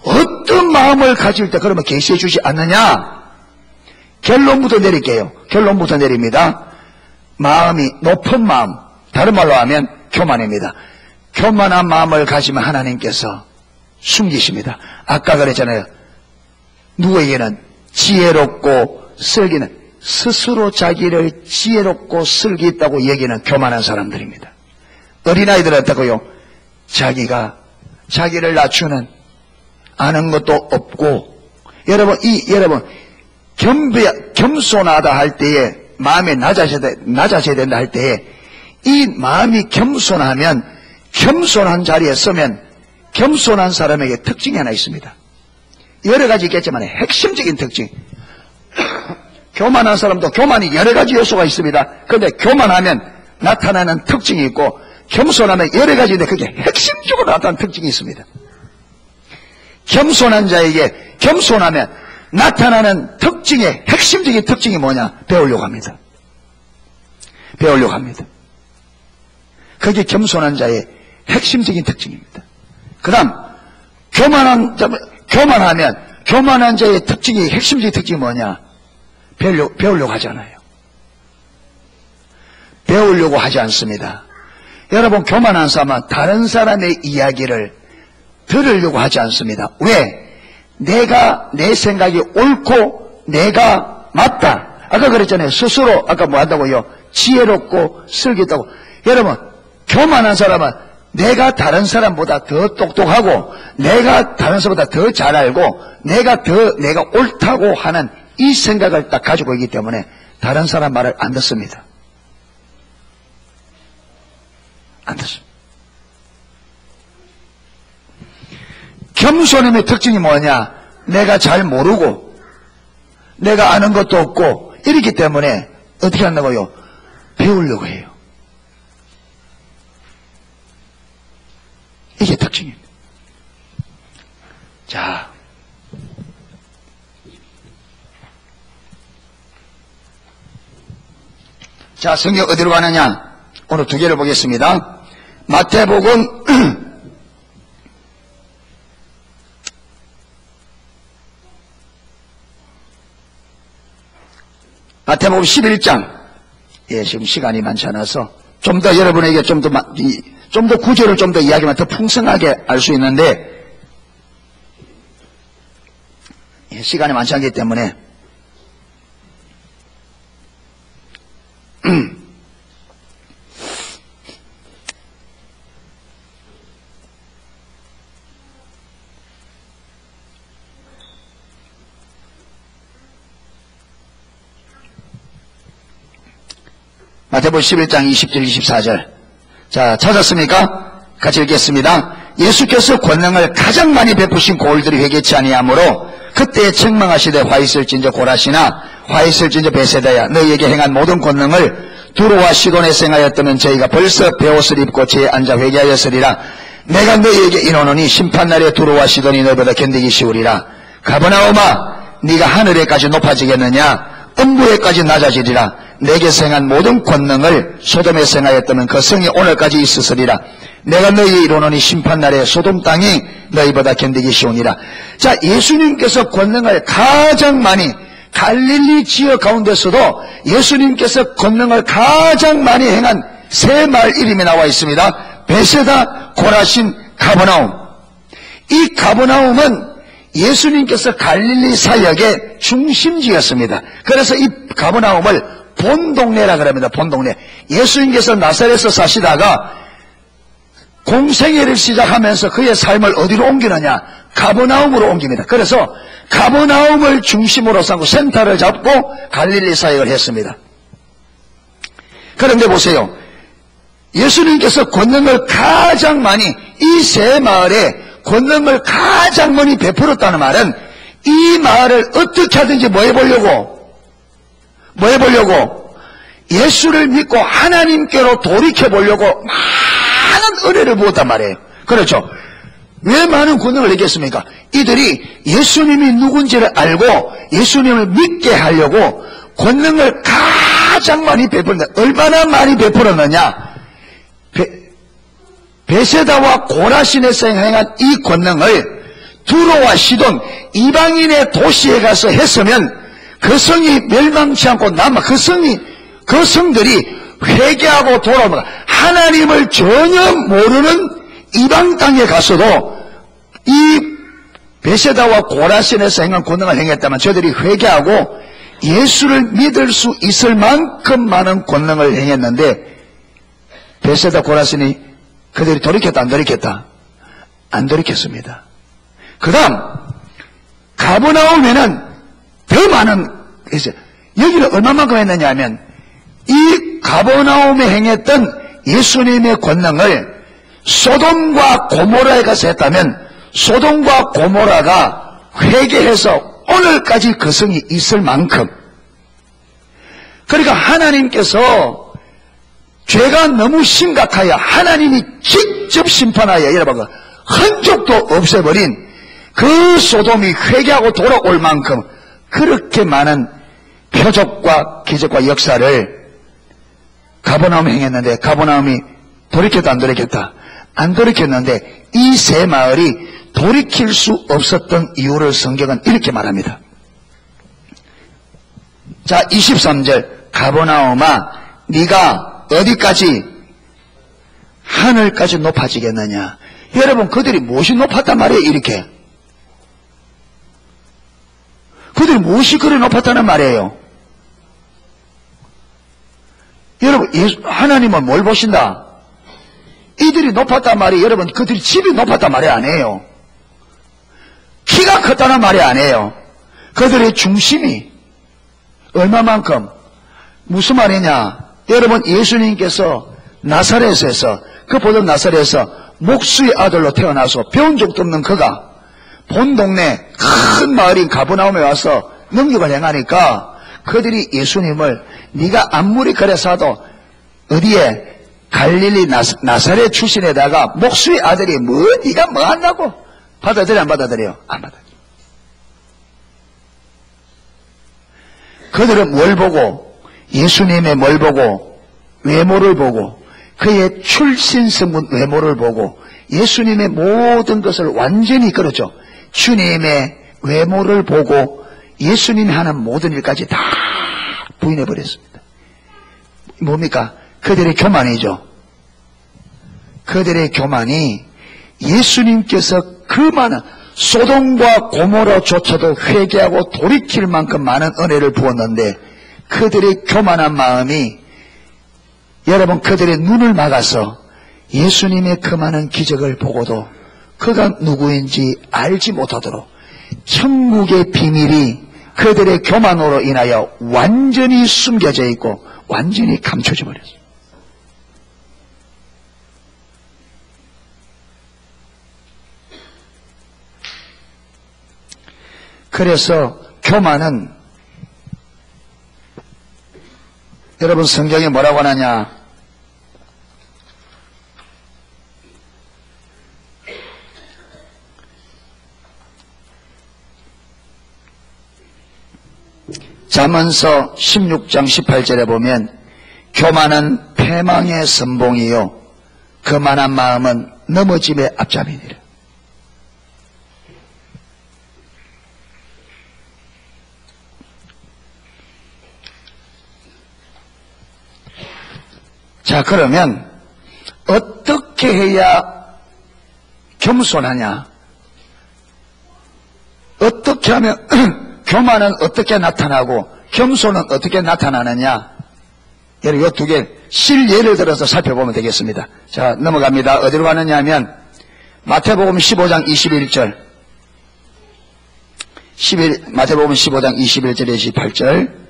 어떤 마음을 가질 때 그러면 계시해 주지 않느냐? 결론부터 내릴게요. 결론부터 내립니다. 마음이 높은 마음, 다른 말로 하면 교만입니다. 교만한 마음을 가지면 하나님께서 숨기십니다. 아까 그랬잖아요. 누구에게는 지혜롭고 슬기는 스스로 자기를 지혜롭고 슬기 있다고 얘기하는 교만한 사람들입니다. 어린아이들한테고요, 자기를 낮추는 아는 것도 없고, 여러분 겸손하다 할 때에 마음에 낮아져야 된다 할 때에 이 마음이 겸손하면, 겸손한 자리에 서면 겸손한 사람에게 특징이 하나 있습니다. 여러 가지 있겠지만 핵심적인 특징. 교만한 사람도 교만이 여러 가지 요소가 있습니다. 그런데 교만하면 나타나는 특징이 있고, 겸손하면 여러 가지인데 그게 핵심적으로 나타나는 특징이 있습니다. 겸손한 자에게 겸손하면 나타나는 특징의 핵심적인 특징이 뭐냐? 배우려고 합니다. 배우려고 합니다. 그게 겸손한 자의 핵심적인 특징입니다. 그 다음, 교만하면 교만한 자의 특징이, 핵심적인 특징이 뭐냐? 배우려고 하지 않아요. 배우려고 하지 않습니다. 여러분, 교만한 사람은 다른 사람의 이야기를 들으려고 하지 않습니다. 왜? 내 생각이 옳고 내가 맞다. 아까 그랬잖아요. 스스로 아까 뭐 한다고요? 지혜롭고 슬기있다고. 여러분, 교만한 사람은 내가 다른 사람보다 더 똑똑하고 내가 다른 사람보다 더 잘 알고 내가 옳다고 하는 이 생각을 딱 가지고 있기 때문에 다른 사람 말을 안 듣습니다. 안 듣습니다. 겸손함의 특징이 뭐냐? 내가 잘 모르고 내가 아는 것도 없고 이렇기 때문에 어떻게 한다고요? 배우려고 해요. 이게 특징입니다. 자, 성경 어디로 가느냐? 오늘 두 개를 보겠습니다. 마태복음 마태복음 11장. 예, 지금 시간이 많지 않아서 좀 더 여러분에게 좀 더 구절을 좀 더 이야기하면 더 풍성하게 알 수 있는데, 예, 시간이 많지 않기 때문에 마태복음 11장 20절 24절. 자, 찾았습니까? 같이 읽겠습니다. 예수께서 권능을 가장 많이 베푸신 고을들이 회개치 아니하므로 그때 책망하시되 화 있을진저 고라시나 화 있을진저 베세다야, 너희에게 행한 모든 권능을 두로와 시돈에 행하였다면 저희가 벌써 베옷을 입고 제에 앉아 회개하였으리라. 내가 너희에게 이르노니 심판날에 두로와 시돈이 너희보다 견디기 쉬우리라. 가버나움아, 네가 하늘에까지 높아지겠느냐? 음부에까지 낮아지리라. 내게서 행한 모든 권능을 소돔에 행하였다면 그 성이 오늘까지 있으리라. 내가 너희에 이르노니 심판날에 소돔 땅이 너희보다 견디기 쉬우니라. 자, 예수님께서 권능을 가장 많이, 갈릴리 지역 가운데서도 예수님께서 권능을 가장 많이 행한 세 마을 이름이 나와 있습니다. 베세다, 고라신, 가버나움. 이 가버나움은 예수님께서 갈릴리 사역의 중심지였습니다. 그래서 이 가버나움을 본동네라 그럽니다. 본동네. 예수님께서 나사렛에서 사시다가 공생애를 시작하면서 그의 삶을 어디로 옮기느냐? 가버나움으로 옮깁니다. 그래서 가버나움을 중심으로 삼고 센터를 잡고 갈릴리 사역을 했습니다. 그런데 보세요. 예수님께서 권능을 가장 많이, 이 세 마을에 권능을 가장 많이 베풀었다는 말은 이 마을을 어떻게 하든지 뭐 해보려고? 예수를 믿고 하나님께로 돌이켜보려고 많은 은혜를 부었단 말이에요. 그렇죠? 왜 많은 권능을 얘기했습니까? 이들이 예수님이 누군지를 알고 예수님을 믿게 하려고 권능을 가장 많이 베풀었는데, 얼마나 많이 베풀었느냐? 베세다와 고라신에서 행한 이 권능을 두로와 시돈, 이방인의 도시에 가서 했으면 그 성이 멸망치 않고 남아, 그 성들이 회개하고 돌아오면 하나님을 전혀 모르는 이방 땅에 가서도 이 베세다와 고라신에서 행한 권능을 행했다면 저들이 회개하고 예수를 믿을 수 있을 만큼 많은 권능을 행했는데, 베세다, 고라신이 그들이 돌이켰다, 안 돌이켰다? 안 돌이켰습니다. 그 다음 가버나움에는 더 많은, 여기는 얼마만큼 했느냐 하면 이 가버나움에 행했던 예수님의 권능을 소돔과 고모라에 가서 했다면 소돔과 고모라가 회개해서 오늘까지 그 성이 있을 만큼, 그러니까 하나님께서 죄가 너무 심각하여 하나님이 직접 심판하여 여러분 흔적도 없애버린 그 소돔이 회개하고 돌아올 만큼 그렇게 많은 표적과 기적과 역사를 가버나움이 행했는데, 가버나움이 돌이켰다 안 돌이켰다? 안 돌이켰는데 이 세 마을이 돌이킬 수 없었던 이유를 성경은 이렇게 말합니다. 자, 23절. 가버나움아, 네가 어디까지? 하늘까지 높아지겠느냐? 여러분, 그들이 무엇이 높았단 말이에요? 이렇게 그들이 무엇이 그리 높았다는 말이에요? 여러분, 하나님은 뭘 보신다? 이들이 높았단 말이에요. 여러분, 그들이 집이 높았단 말이 아니에요. 키가 컸다는 말이 아니에요. 그들의 중심이 얼마만큼, 무슨 말이냐? 여러분, 예수님께서 나사렛에서, 그 보던 나사렛에서 목수의 아들로 태어나서 배운 적도 없는 그가 본 동네 큰 마을인 가버나움에 와서 능력을 행하니까 그들이 예수님을 네가 아무리 그래서도 어디에 갈릴리 나사렛 출신에다가 목수의 아들이 네가 뭐 한다고? 받아들여 안 받아들여요? 안 받아들여요. 그들은 뭘 보고? 예수님의 뭘 보고? 외모를 보고, 그의 출신성분 외모를 보고 예수님의 모든 것을 완전히, 그렇죠, 주님의 외모를 보고 예수님이 하는 모든 일까지 다 부인해버렸습니다. 뭡니까? 그들의 교만이죠. 그들의 교만이 예수님께서 그 많은 소돔과 고모라조차도 회개하고 돌이킬 만큼 많은 은혜를 부었는데 그들의 교만한 마음이, 여러분, 그들의 눈을 막아서 예수님의 그 많은 기적을 보고도 그가 누구인지 알지 못하도록 천국의 비밀이 그들의 교만으로 인하여 완전히 숨겨져 있고 완전히 감춰져 버렸어요. 그래서 교만은, 여러분, 성경에 뭐라고 하느냐? 잠언서 16장 18절에 보면 교만은 패망의 선봉이요 거만한 마음은 넘어짐의 앞잡이니라. 자, 그러면 어떻게 해야 겸손하냐? 어떻게 하면 교만은 어떻게 나타나고 겸손은 어떻게 나타나느냐? 여러분, 이 두 개 실예를 들어서 살펴보면 되겠습니다. 자, 넘어갑니다. 어디로 가느냐 하면 마태복음 15장 21절, 마태복음 15장 21절에 28절.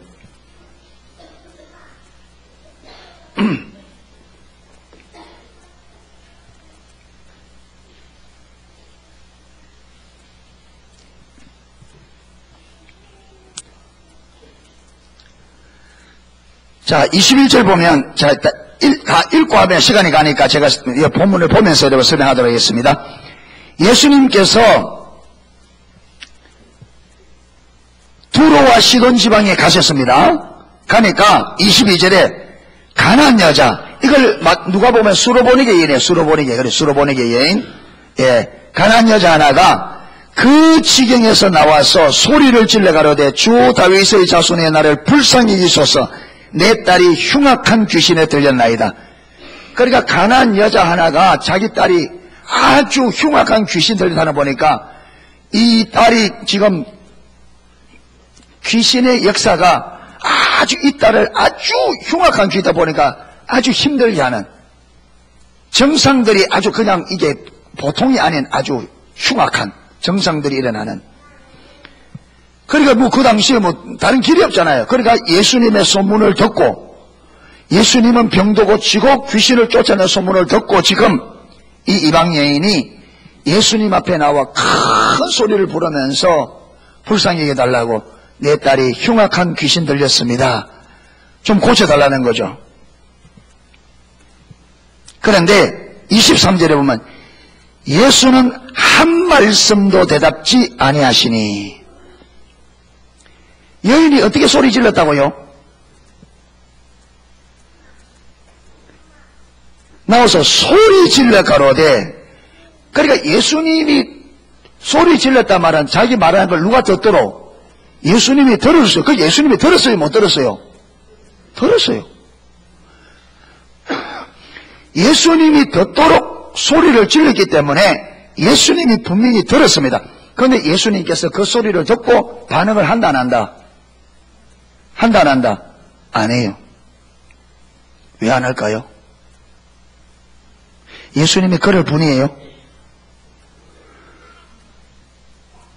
자, 21절 보면, 자, 다 읽고 하면 시간이 가니까 제가 이 본문을 보면서 여러분 설명하도록 하겠습니다. 예수님께서 두로와 시돈 지방에 가셨습니다. 가니까 22절에 가나안 여자, 이걸 누가 보면 수로보니게 여인이에요. 수로보니게, 그래, 수로보니게 여인. 예, 가나안 여자 하나가 그 지경에서 나와서 소리를 질러 가로되 주 다윗의 자손의 나를 불쌍히 여기소서, 내 딸이 흉악한 귀신에 들렸나이다. 그러니까 가난한 여자 하나가 자기 딸이 아주 흉악한 귀신 들렸다는 보니까 이 딸이 지금 귀신의 역사가 아주, 이 딸을 아주 흉악한 귀다 보니까 아주 힘들게 하는, 정상들이 아주 그냥 이게 보통이 아닌 아주 흉악한 정상들이 일어나는. 그러니까 뭐 그 당시에 뭐 다른 길이 없잖아요. 그러니까 예수님의 소문을 듣고 예수님은 병도 고치고 귀신을 쫓아낸 소문을 듣고 지금 이 이방 여인이 예수님 앞에 나와 큰 소리를 부르면서 불쌍히 여겨달라고, 내 딸이 흉악한 귀신 들렸습니다, 좀 고쳐달라는 거죠. 그런데 23절에 보면 예수는 한 말씀도 대답지 아니하시니. 여인이 어떻게 소리 질렀다고요? 나와서 소리 질러 가로되, 그러니까 예수님이 소리 질렀단 말은 자기 말하는 걸 누가 듣도록? 예수님이 들었어요. 그 예수님이 들었어요, 못 들었어요? 들었어요. 예수님이 듣도록 소리를 질렀기 때문에 예수님이 분명히 들었습니다. 그런데 예수님께서 그 소리를 듣고 반응을 한다 안 한다? 한다 안 한다? 안 해요. 왜 안 할까요? 예수님이 그럴 분이에요.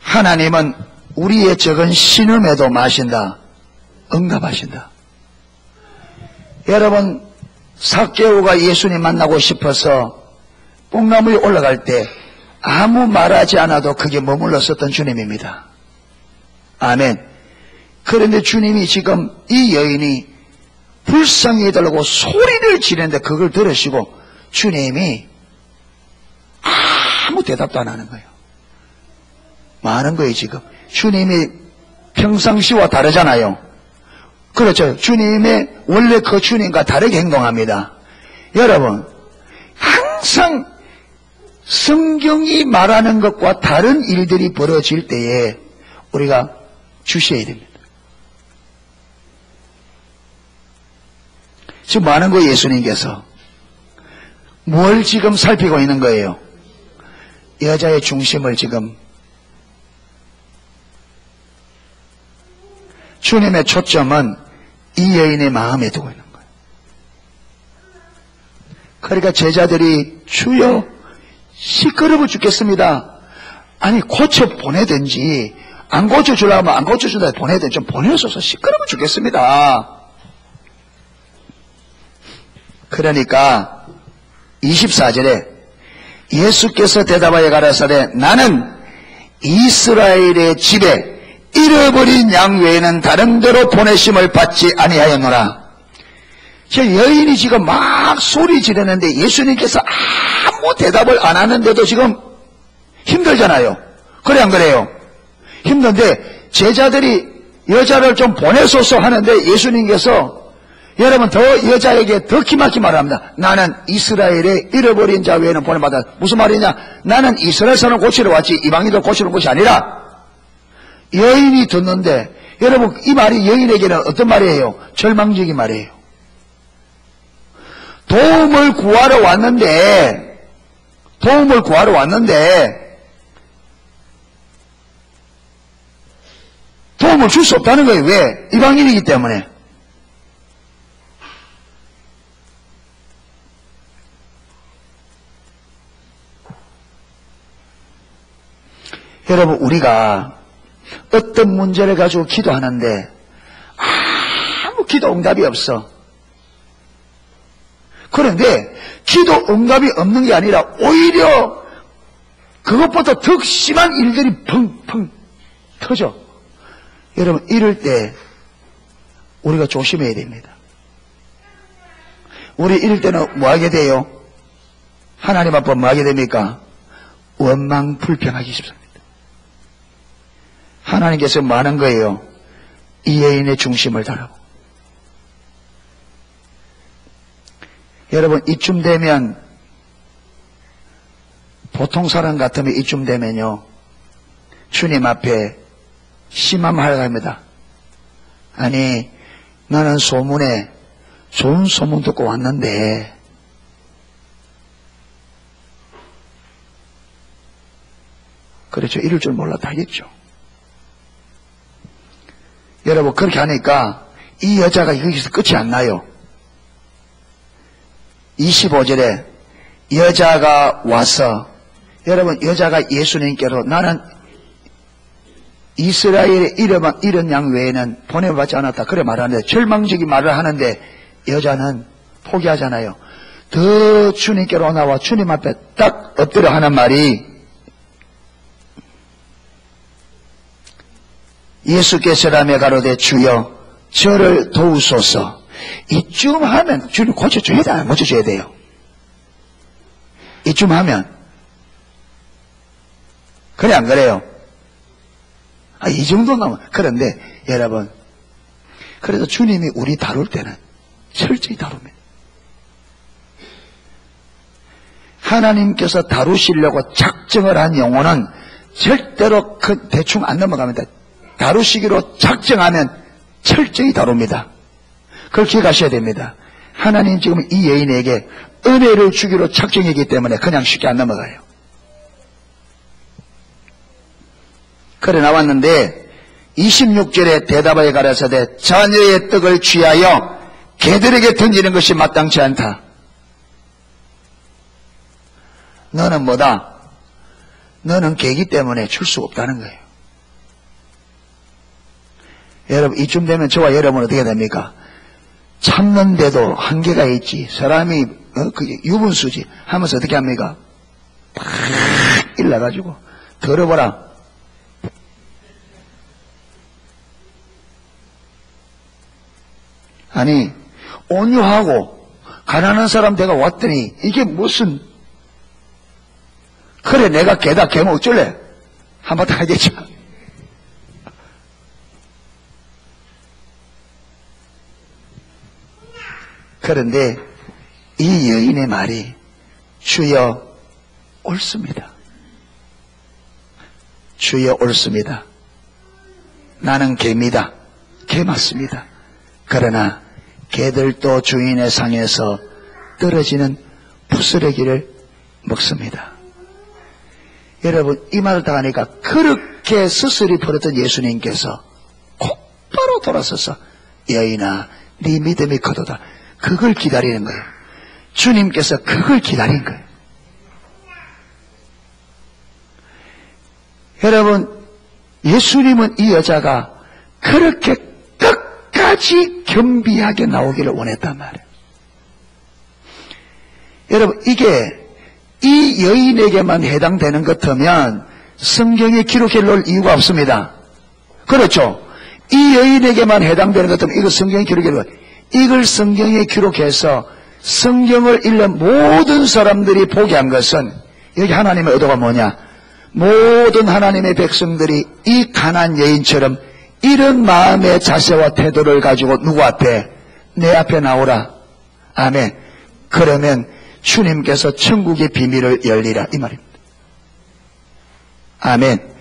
하나님은 우리의 적은 신음에도 마신다, 응답하신다. 여러분, 삭개오가 예수님 만나고 싶어서 뽕나무에 올라갈 때 아무 말하지 않아도 그게 머물렀었던 주님입니다. 아멘. 그런데 주님이 지금 이 여인이 불쌍히 해달라고 소리를 지르는데 그걸 들으시고 주님이 아무 대답도 안 하는 거예요. 많은 거예요. 지금 주님이 평상시와 다르잖아요. 그렇죠. 주님의 원래 그 주님과 다르게 행동합니다. 여러분, 항상 성경이 말하는 것과 다른 일들이 벌어질 때에 우리가 주셔야 됩니다. 지금 뭐 하는 거예요? 예수님께서 뭘 지금 살피고 있는 거예요? 여자의 중심을 지금, 주님의 초점은 이 여인의 마음에 두고 있는 거예요. 그러니까 제자들이 주여 시끄러워 죽겠습니다. 아니 고쳐 보내든지, 안 고쳐주려면 안 고쳐준다 보내든지 좀 보내줘서 시끄러워 죽겠습니다. 그러니까 24절에 예수께서 대답하여 가라사대 나는 이스라엘의 집에 잃어버린 양 외에는 다른 데로 보내심을 받지 아니하였노라. 저 여인이 지금 막 소리 지르는데 예수님께서 아무 대답을 안 하는데도 지금 힘들잖아요. 그래 안 그래요? 힘든데 제자들이 여자를 좀 보내소서 하는데 예수님께서 여러분 더 여자에게 더 기막히 말합니다. 나는 이스라엘의 잃어버린 자 외에는 보내받아. 무슨 말이냐? 나는 이스라엘 사람을 고치러 왔지 이방인들 고치는 것이 아니라. 여인이 듣는데 여러분 이 말이 여인에게는 어떤 말이에요? 절망적인 말이에요. 도움을 구하러 왔는데 도움을 줄 수 없다는 거예요. 왜? 이방인이기 때문에. 여러분 우리가 어떤 문제를 가지고 기도하는데 아무 기도 응답이 없어. 그런데 기도 응답이 없는 게 아니라 오히려 그것보다 더 심한 일들이 펑펑 터져. 여러분 이럴 때 우리가 조심해야 됩니다. 우리 이럴 때는 뭐 하게 돼요? 하나님 앞에 뭐 하게 됩니까? 원망 불평하기 쉽습니다. 하나님께서 뭐 하는 거예요? 이 여인의 중심을 달라고. 여러분 이쯤 되면 보통 사람 같으면 이쯤 되면요 주님 앞에 심함하려 합니다. 아니 나는 소문에 좋은 소문 듣고 왔는데 그렇죠. 이럴 줄 몰랐다 하겠죠. 여러분 그렇게 하니까 이 여자가 여기서 끝이 안 나요. 25절에 여자가 와서 여러분 여자가 예수님께로 나는 이스라엘의 이런 양 외에는 보내받지 않았다 그래 말하는데 절망적인 말을 하는데 여자는 포기하잖아요. 더 주님께로 나와 주님 앞에 딱 엎드려 하는 말이, 예수께서라며 가로되 주여 저를 도우소서. 이쯤 하면 주님 고쳐줘야 돼, 안 고쳐줘야 돼요? 이쯤 하면. 그래 안 그래요? 이 정도 나오면. 그런데 여러분, 그래도 주님이 우리 다룰 때는 철저히 다룹니다. 하나님께서 다루시려고 작정을 한 영혼은 절대로 대충 안 넘어갑니다. 다루시기로 작정하면 철저히 다룹니다. 그걸 기억하셔야 됩니다. 하나님 지금 이 여인에게 은혜를 주기로 작정이기 때문에 그냥 쉽게 안 넘어가요. 그래 나왔는데 26절에 대답하여 가라사대 자녀의 떡을 취하여 개들에게 던지는 것이 마땅치 않다. 너는 뭐다? 너는 개기 때문에 줄 수 없다는 거예요. 여러분, 이쯤 되면 저와 여러분은 어떻게 됩니까? 참는데도 한계가 있지. 사람이 그게 유분수지 하면서 어떻게 합니까? 팍 일러가지고 들어보라. 아니, 온유하고 가난한 사람 내가 왔더니 이게 무슨, 그래 내가 개다 개면 어쩔래? 한번 다 하겠죠. 그런데 이 여인의 말이 주여 옳습니다. 주여 옳습니다. 나는 개입니다. 개 맞습니다. 그러나 개들도 주인의 상에서 떨어지는 부스러기를 먹습니다. 여러분, 이 말을 다 하니까 그렇게 스스리 버렸던 예수님께서 곧바로 돌아서서 여인아 네 믿음이 크도다. 그걸 기다리는 거예요. 주님께서 그걸 기다린 거예요. 여러분, 예수님은 이 여자가 그렇게 끝까지 겸비하게 나오기를 원했단 말이에요. 여러분, 이게 이 여인에게만 해당되는 것 같으면 성경에 기록해 놓을 이유가 없습니다. 그렇죠? 이 여인에게만 해당되는 것 같으면 이거 성경에 기록해 놓을, 이걸 성경에 기록해서 성경을 읽는 모든 사람들이 보게 한 것은 여기 하나님의 의도가 뭐냐? 모든 하나님의 백성들이 이 가난한 여인처럼 이런 마음의 자세와 태도를 가지고 누구 앞에? 내 앞에 나오라. 아멘. 그러면 주님께서 천국의 비밀을 열리라 이 말입니다. 아멘.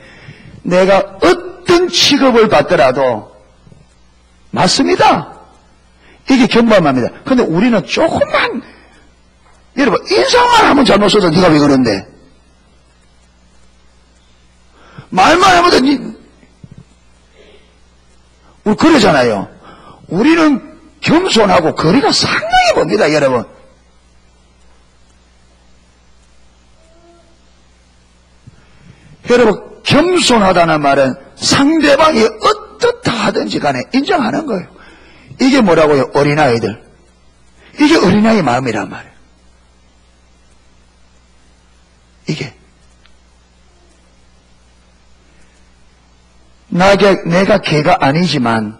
내가 어떤 취급을 받더라도 맞습니다. 이게 겸범합니다. 그런데 우리는 조금만, 여러분 인상만 하면 잘못 써서 네가 왜 그런데, 말만 하면 우리 그러잖아요. 우리는 겸손하고 거리가 상당히 멉니다. 여러분, 여러분 겸손하다는 말은 상대방이 어떻다 하든지 간에 인정하는 거예요. 이게 뭐라고요? 어린아이들. 이게 어린아이 마음이란 말이에요. 이게 내가 개가 아니지만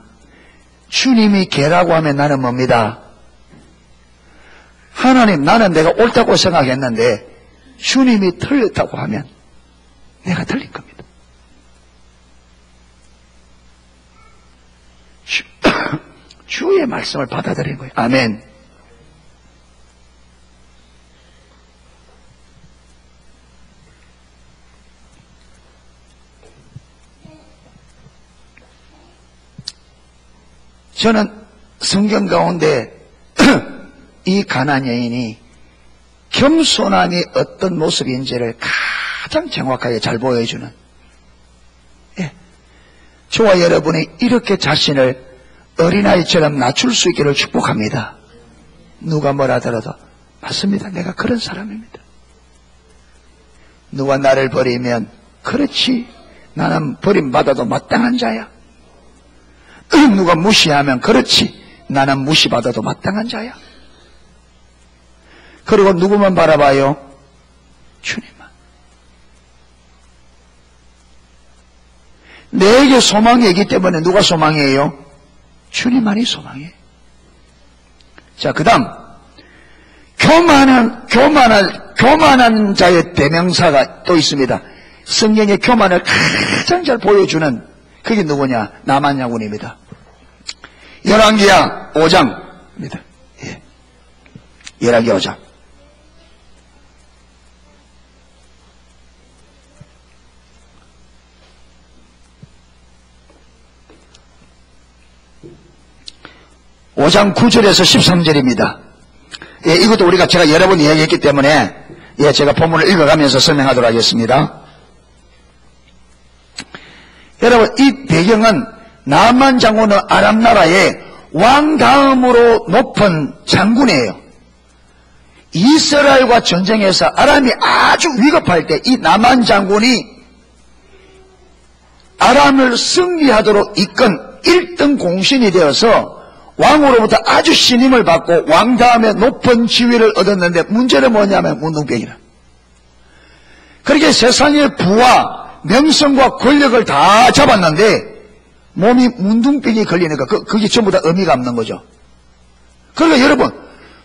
주님이 개라고 하면 나는 뭡니다? 하나님, 나는 내가 옳다고 생각했는데 주님이 틀렸다고 하면 내가 틀린 겁니다. 주의 말씀을 받아들이는 거예요. 아멘. 저는 성경 가운데 이 가난한 여인이 겸손함이 어떤 모습인지를 가장 정확하게 잘 보여주는, 저와 여러분이 이렇게 자신을 어린아이처럼 낮출 수 있기를 축복합니다. 누가 뭐라 하더라도 맞습니다. 내가 그런 사람입니다. 누가 나를 버리면 그렇지, 나는 버림받아도 마땅한 자야. 누가 무시하면 그렇지, 나는 무시받아도 마땅한 자야. 그리고 누구만 바라봐요? 주님만. 내게 소망이 있기 때문에 누가 소망이에요? 주님만이 소망이에요. 자, 그 다음 교만한 자의 대명사가 또 있습니다. 성경의 교만을 가장 잘 보여주는 그게 누구냐? 나만 장군입니다. 열왕기하 5장입니다. 예. 열왕기하 5장. (5장) 9절에서 13절입니다. 예, 이것도 제가 여러 번 이야기했기 때문에 예, 제가 본문을 읽어가면서 설명하도록 하겠습니다. 여러분, 이 배경은 나만 장군은 아람 나라의 왕 다음으로 높은 장군이에요. 이스라엘과 전쟁에서 아람이 아주 위급할 때 이 나만 장군이 아람을 승리하도록 이끈 1등 공신이 되어서 왕으로부터 아주 신임을 받고 왕 다음에 높은 지위를 얻었는데 문제는 뭐냐면 문둥병이라. 그렇게 세상의 부와 명성과 권력을 다 잡았는데 몸이 문둥병이 걸리니까 그게 전부 다 의미가 없는 거죠. 그러니까 여러분,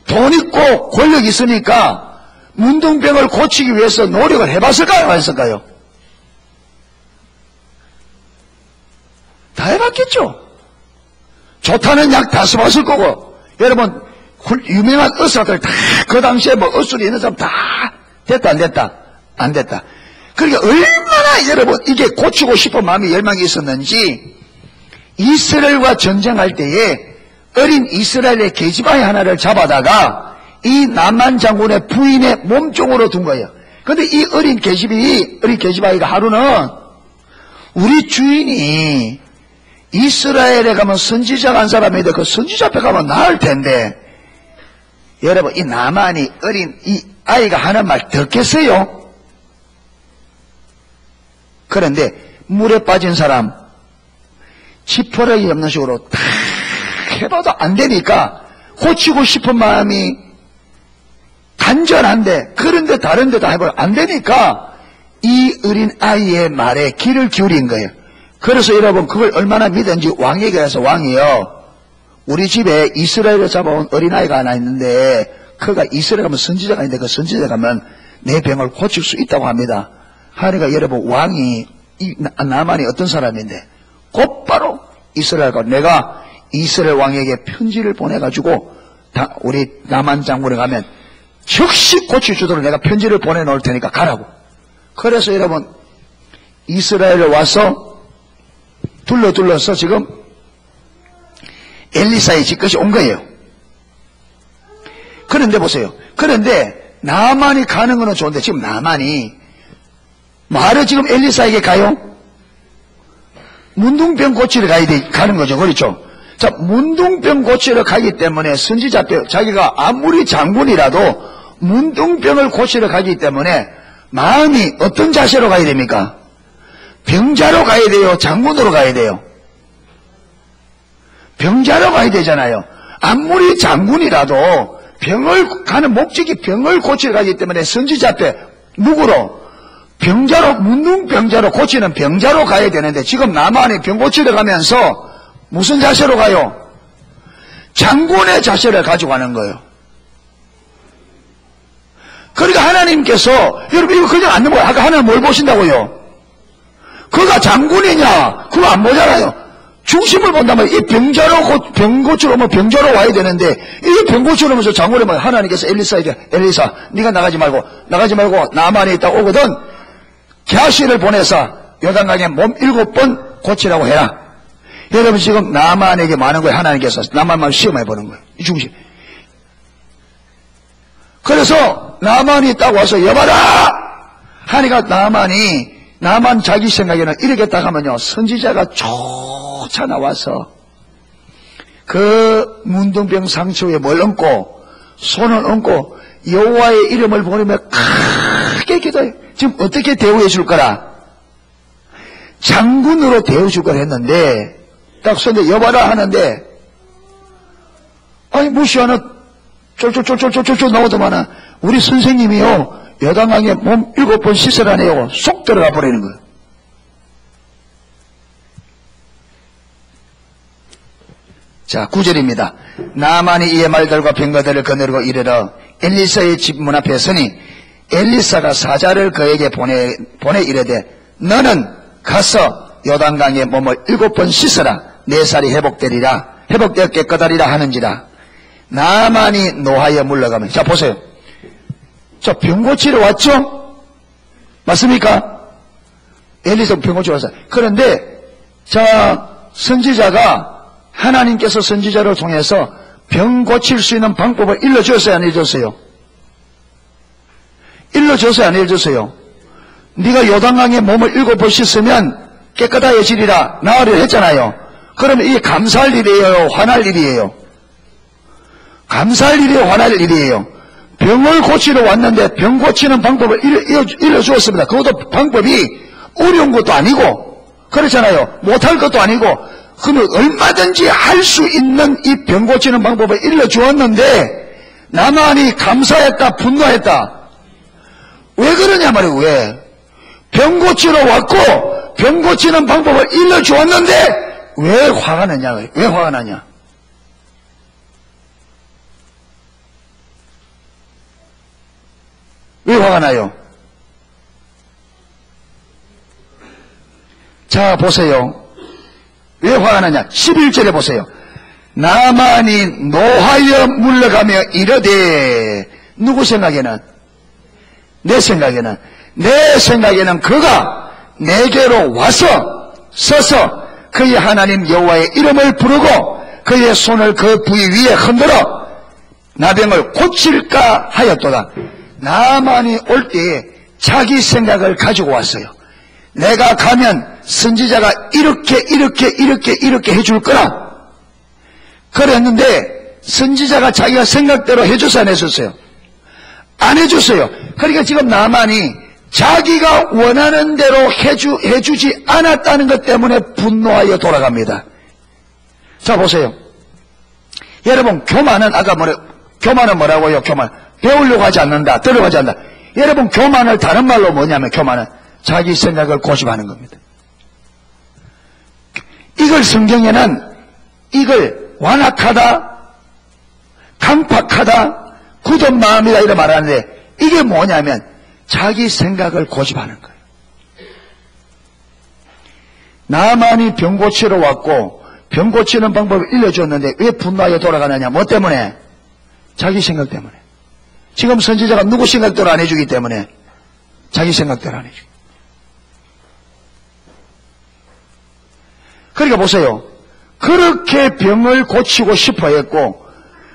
돈 있고 권력 있으니까 문둥병을 고치기 위해서 노력을 해봤을까요? 안 했을까요? 다 해봤겠죠. 좋다는 약 다 써봤을 거고, 여러분, 유명한 의사들 다 그 당시에 뭐 의술이 있는 사람 다 됐다 안 됐다? 안 됐다. 그러니까 얼마나 여러분 이게 고치고 싶은 마음이 열망이 있었는지 이스라엘과 전쟁할 때에 어린 이스라엘의 계집아이 하나를 잡아다가 이 나만 장군의 부인의 몸종으로 둔 거예요. 그런데 이 어린 계집아이가 하루는 우리 주인이 이스라엘에 가면 선지자가 한 사람인데 그 선지자 앞에 가면 나을 텐데, 여러분, 이 나만이 어린 이 아이가 하는 말 듣겠어요? 그런데 물에 빠진 사람 지푸라기 없는 식으로 다 해봐도 안 되니까 고치고 싶은 마음이 간절한데, 그런데 다른 데다 해봐도 안 되니까 이 어린 아이의 말에 귀를 기울인 거예요. 그래서 여러분, 그걸 얼마나 믿은지 왕에게 가서, 왕이요, 우리 집에 이스라엘을 잡아온 어린아이가 하나 있는데 그가 이스라엘 가면 선지자가 있는데 그 선지자 가면 내 병을 고칠 수 있다고 합니다. 하니까 여러분, 왕이 나만이 어떤 사람인데 곧바로 이스라엘 가, 내가 이스라엘 왕에게 편지를 보내가지고 우리 나만 장군에 가면 즉시 고쳐주도록 내가 편지를 보내놓을 테니까 가라고. 그래서 여러분, 이스라엘에 와서 둘러서 지금 엘리사의 집까지 온 거예요. 그런데 보세요. 그런데 나만이 가는 거는 좋은데 지금 나만이 말을 지금 엘리사에게 가요? 문둥병 고치러 가는 거죠. 그렇죠? 자, 문둥병 고치러 가기 때문에 선지자병, 자기가 아무리 장군이라도 문둥병을 고치러 가기 때문에 마음이 어떤 자세로 가야 됩니까? 병자로 가야 돼요? 장군으로 가야 돼요? 병자로 가야 되잖아요. 아무리 장군이라도 가는 목적이 병을 고치러 가기 때문에 선지자 앞에 누구로? 병자로, 문둥병자로 고치는 병자로 가야 되는데 지금 나만이 병 고치러 가면서 무슨 자세로 가요? 장군의 자세를 가지고 가는 거예요. 그러니까 하나님께서, 여러분 이거 그냥 안 넘어가요. 아까 하나님 뭘 보신다고요? 그가 장군이냐? 그거 안 보잖아요. 중심을 본다면 이 병 고치러 오면 병자로 와야 되는데 이 병 고치러 오면서 장군이 뭐 하나님께서 엘리사에게, 엘리사 네가 나가지 말고 나만이 있다 오거든 게하시를 보내서 요단강에 몸 7번 고치라고 해라. 여러분 지금 나만에게 많은 거예요. 하나님께서 나만만 시험해 보는 거예요. 이 중심. 그래서 나만이 딱 와서 여봐라 하니까 나만 자기 생각에는 이렇게 딱 하면요, 선지자가 쫓아 나와서 그 문둥병 상처에 뭘 얹고 손을 얹고 여호와의 이름을 부르며 크게 기도해. 지금 어떻게 대우해 줄 거라? 장군으로 대우해 줄 걸 했는데 딱 손에 여봐라 하는데 아니 무시하는 쫄쫄쫄쫄쫄쫄 나오더만은 우리 선생님이요 여당강에 몸 7번 씻으라네요. 쏙 들어가 버리는 거예요. 자 9절입니다. 나만이 이의 말들과 병거들을 거느리고 이르러 엘리사의 집 문 앞에 서니 엘리사가 사자를 그에게 보내 이르되 너는 가서 요단강에 몸을 7번 씻으라. 내 살이 회복되어 깨끗하리라 하는지라. 나만이 노하여 물러가면 자 보세요. 자 병 고치러 왔죠? 맞습니까? 엘리사 병 고치러 왔어요. 그런데 자 선지자가 하나님께서 선지자를 통해서 병 고칠 수 있는 방법을 일러줬어요? 안 일러줬어요? 일러줬어요? 안 일러줬어요? 네가 요단강에 몸을 7번 씻으면 깨끗해지리라 나으리라 했잖아요. 그러면 이게 감사할 일이에요? 화날 일이에요? 감사할 일이에요? 화날 일이에요? 병을 고치러 왔는데 병 고치는 방법을 일러주었습니다. 그것도 방법이 어려운 것도 아니고 그렇잖아요. 못할 것도 아니고 그러면 얼마든지 할 수 있는 이 병 고치는 방법을 일러주었는데 나만이 감사했다 분노했다. 왜 그러냐 말이에요. 왜? 병 고치러 왔고 병 고치는 방법을 일러주었는데 왜 화가 나냐? 왜 화가 나냐? 왜 화가 나요? 자 보세요. 왜 화가 나냐? 11절에 보세요. 나만이 노하여 물러가며 이르되 누구 생각에는? 내 생각에는 그가 내게로 와서 서서 그의 하나님 여호와의 이름을 부르고 그의 손을 그 부위 위에 흔들어 나병을 고칠까 하였도다. 나만이 올 때에 자기 생각을 가지고 왔어요. 내가 가면 선지자가 이렇게 해줄 거라. 그랬는데 선지자가 자기가 생각대로 해줘서 안 해줬어요? 안 해줬어요. 그러니까 지금 나만이 자기가 원하는 대로 해주지 않았다는 것 때문에 분노하여 돌아갑니다. 자 보세요. 여러분 교만은 아까 교만은 뭐라고요? 교만 배우려고 하지 않는다. 들어가지 않는다. 여러분 교만을 다른 말로 뭐냐면 교만은 자기 생각을 고집하는 겁니다. 이걸 성경에는 이걸 완악하다, 강팍하다, 굳은 마음이다 이렇게 말하는데 이게 뭐냐면 자기 생각을 고집하는 거예요. 나만이 병 고치러 왔고 병 고치는 방법을 일러줬는데 왜 분노하여 돌아가느냐? 뭐 때문에? 자기 생각 때문에. 지금 선지자가 누구 생각대로 안 해주기 때문에 자기 생각대로 안 해주기. 그러니까 보세요. 그렇게 병을 고치고 싶어 했고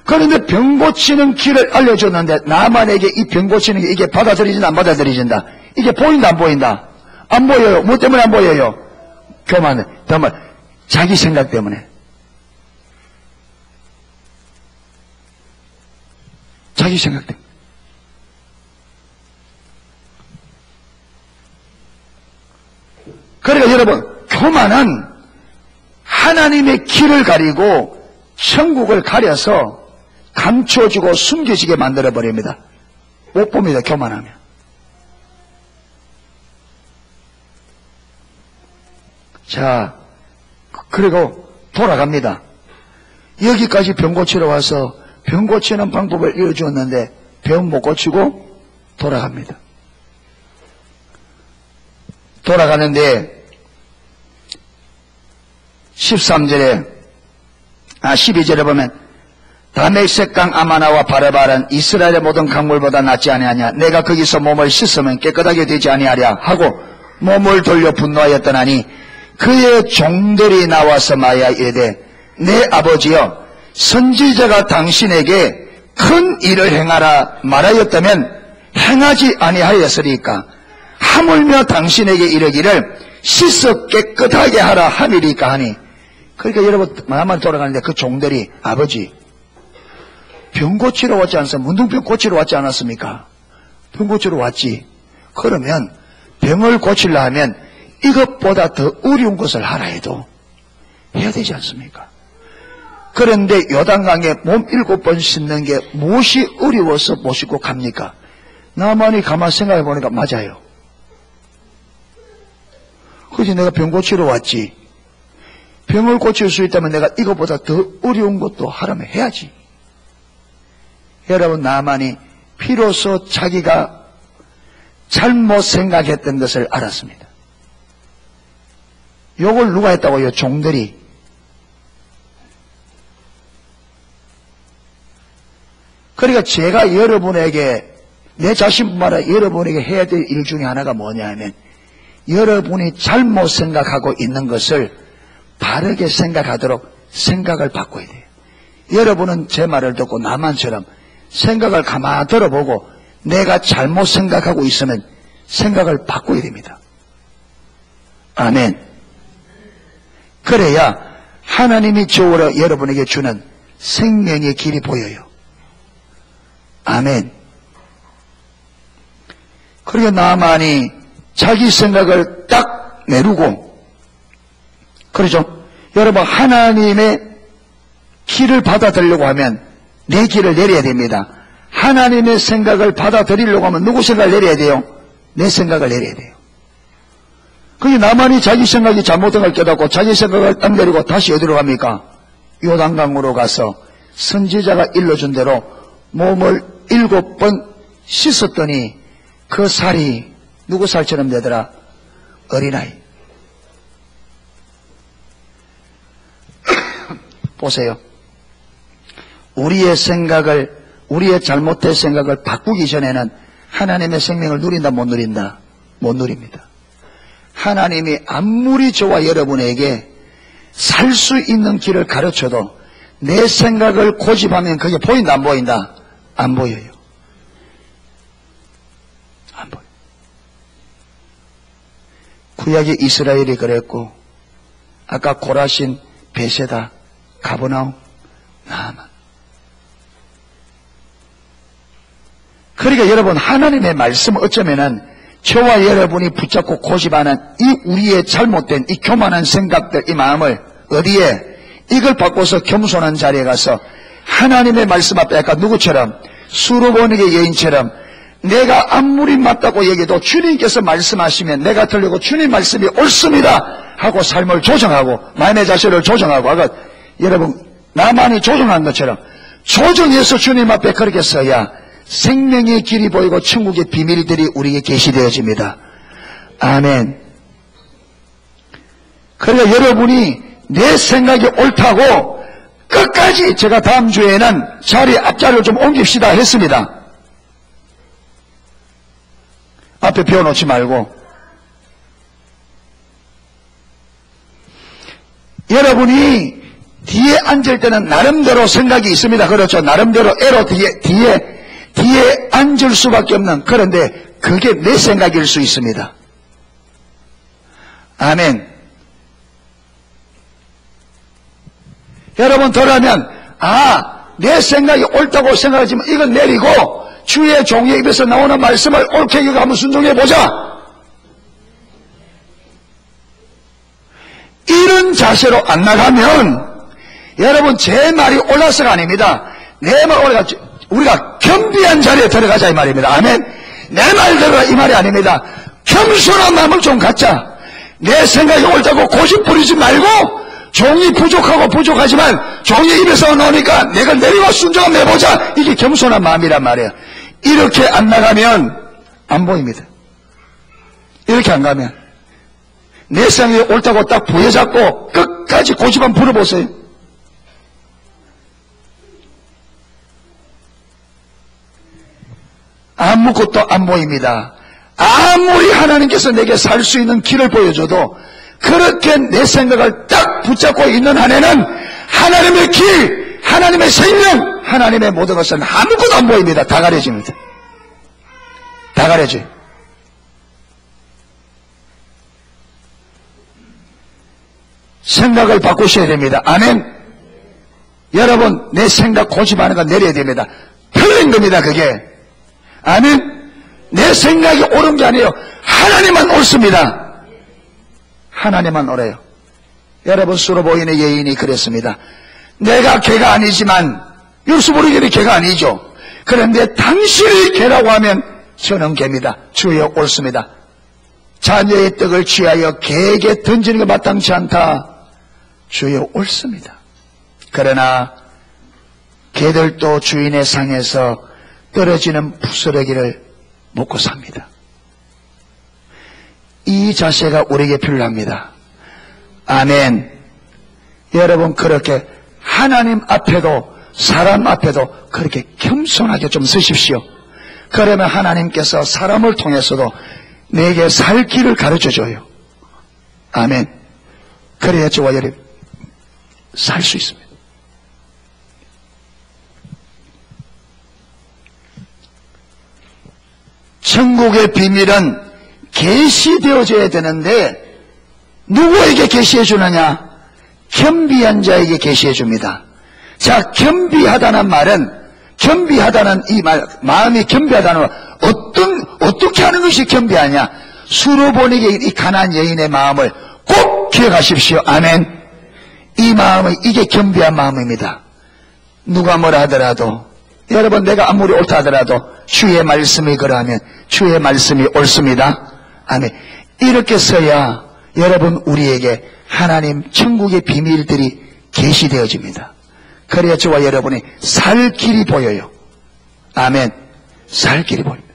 그런데 병 고치는 길을 알려줬는데 나만에게 이 병 고치는 게 이게 받아들이진다 안 받아들이진다? 이게 보인다 안 보인다? 안 보여요. 뭐 때문에 안 보여요? 교만, 정말 자기 생각 때문에. 자기 생각 때문에. 그러니까 여러분 교만은 하나님의 길을 가리고 천국을 가려서 감춰주고 숨겨지게 만들어버립니다. 못 봅니다. 교만하면. 자 그리고 돌아갑니다. 여기까지 병 고치러 와서 병 고치는 방법을 이어주었는데 병 못 고치고 돌아갑니다. 돌아가는데 12절에 보면 다메섹강 아마나와 바레바는 이스라엘의 모든 강물보다 낫지 아니하냐. 내가 거기서 몸을 씻으면 깨끗하게 되지 아니하랴 하고 몸을 돌려 분노하였더니 그의 종들이 나와서 마야 이르되 내 아버지여 선지자가 당신에게 큰 일을 행하라 말하였다면 행하지 아니하였으리까. 하물며 당신에게 이르기를 씻어 깨끗하게 하라 함이리까 하니. 그러니까 여러분 마음만 돌아가는데 그 종들이 아버지 병 고치러 왔지 않습니까? 문둥병 고치러 왔지 않았습니까? 병 고치러 왔지. 그러면 병을 고치려 하면 이것보다 더 어려운 것을 하라 해도 해야 되지 않습니까? 그런데 요단강에 몸 7번 씻는 게 무엇이 어려워서 못 씻고 갑니까? 나만이 가만 생각해 보니까 맞아요. 그래서 내가 병 고치러 왔지. 병을 고칠 수 있다면 내가 이것보다 더 어려운 것도 하려면 해야지. 여러분, 나만이 비로소 자기가 잘못 생각했던 것을 알았습니다. 요걸 누가 했다고요? 종들이. 그러니까 제가 여러분에게, 내 자신뿐만 아니라 여러분에게 해야 될 일 중에 하나가 뭐냐 하면, 여러분이 잘못 생각하고 있는 것을 바르게 생각하도록 생각을 바꿔야 돼요. 여러분은 제 말을 듣고 나만처럼 생각을 가만히 들어보고 내가 잘못 생각하고 있으면 생각을 바꿔야 됩니다. 아멘. 그래야 하나님이 저와 여러분에게 주는 생명의 길이 보여요. 아멘. 그러니까 나만이 자기 생각을 딱 내두고, 그렇죠? 여러분, 하나님의 길을 받아들이려고 하면 내 길을 내려야 됩니다. 하나님의 생각을 받아들이려고 하면 누구 생각을 내려야 돼요? 내 생각을 내려야 돼요. 그게 나만이 자기 생각이 잘못된 걸 깨닫고 자기 생각을 딱 내리고 다시 어디로 갑니까? 요단강으로 가서 선지자가 일러준 대로 몸을 7번 씻었더니 그 살이 누구 살처럼 되더라? 어린아이. 보세요. 우리의 생각을, 우리의 잘못된 생각을 바꾸기 전에는 하나님의 생명을 누린다, 못 누린다? 못 누립니다. 하나님이 아무리 저와 여러분에게 살 수 있는 길을 가르쳐도 내 생각을 고집하면 그게 보인다, 안 보인다? 안 보여요. 안 보여요. 구약의 이스라엘이 그랬고, 아까 고라신, 베세다, 가버나움, 나아만. 그러니까 여러분, 하나님의 말씀은 어쩌면은 저와 여러분이 붙잡고 고집하는 이 우리의 잘못된 이 교만한 생각들, 이 마음을 어디에, 이걸 바꿔서 겸손한 자리에 가서 하나님의 말씀 앞에 아까 누구처럼, 수르보니게 여인처럼 내가 아무리 맞다고 얘기해도 주님께서 말씀하시면 내가 들리고 주님 말씀이 옳습니다 하고 삶을 조정하고 마음의 자세를 조정하고, 아까 여러분 나만이 조정한 것처럼 조정해서 주님 앞에 그렇게 서야 생명의 길이 보이고 천국의 비밀들이 우리에게 계시되어집니다. 아멘. 그러니까 여러분이 내 생각이 옳다고 끝까지, 제가 다음 주에는 자리 앞자리를 좀 옮깁시다 했습니다. 앞에 비워놓지 말고. 여러분이 뒤에 앉을 때는 나름대로 생각이 있습니다. 그렇죠? 나름대로 애로 뒤에 앉을 수밖에 없는, 그런데 그게 내 생각일 수 있습니다. 아멘. 여러분 더라면, 내 생각이 옳다고 생각하지만 이건 내리고 주의 종의 입에서 나오는 말씀을 옳게 여기고 한번 순종해보자. 이런 자세로 안 나가면 여러분 제 말이 올라서가 아닙니다. 내 말 올라가, 우리가 겸비한 자리에 들어가자 이 말입니다. 아멘. 내 말대로 이 말이 아닙니다. 겸손한 마음을 좀 갖자. 내 생각이 옳다고 고집 부리지 말고, 종이 부족하지만 종이 입에서 나오니까 내가 내리고 순종을 내보자. 이게 겸손한 마음이란 말이에요. 이렇게 안 나가면 안 보입니다. 이렇게 안 가면 내 생각이 옳다고 딱 부여잡고 끝까지 고집 한번 부려보세요. 아무것도 안 보입니다. 아무리 하나님께서 내게 살 수 있는 길을 보여줘도 그렇게 내 생각을 딱 붙잡고 있는 한에는 하나님의 길, 하나님의 생명, 하나님의 모든 것은 아무것도 안 보입니다. 다 가려집니다. 다 가려져요. 생각을 바꾸셔야 됩니다. 아멘. 여러분, 내 생각 고집하는 거 내려야 됩니다. 틀린 겁니다, 그게. 아멘. 내 생각이 옳은 게 아니에요. 하나님만 옳습니다. 하나님만 옳아요. 여러분, 수르보인의 여인이 그랬습니다. 내가 개가 아니지만 여기서 보는 개는 개가 아니죠. 그런데 당신이 개라고 하면 저는 개입니다. 주여 옳습니다. 자녀의 떡을 취하여 개에게 던지는 게 마땅치 않다. 주여 옳습니다. 그러나 개들도 주인의 상에서 떨어지는 부스러기를 먹고 삽니다. 이 자세가 우리에게 필요합니다. 아멘. 여러분 그렇게 하나님 앞에도 사람 앞에도 그렇게 겸손하게 좀 서십시오. 그러면 하나님께서 사람을 통해서도 내게 살 길을 가르쳐줘요. 아멘. 그래야 저와 여러분 살 수 있습니다. 천국의 비밀은 계시되어져야 되는데 누구에게 계시해 주느냐? 겸비한 자에게 계시해 줍니다. 자, 겸비하다는 말은, 겸비하다는 이 말, 마음이 겸비하다는 말, 어떻게 하는 것이 겸비하냐? 수로보니게 이 가난한 여인의 마음을 꼭 기억하십시오. 아멘. 이 마음은, 이게 겸비한 마음입니다. 누가 뭐라 하더라도, 여러분 내가 아무리 옳다 하더라도 주의 말씀이 그러하면 주의 말씀이 옳습니다. 아멘. 이렇게 써야 여러분 우리에게 하나님 천국의 비밀들이 계시되어집니다. 그래야 저와 여러분이 살 길이 보여요. 아멘. 살 길이 보입니다.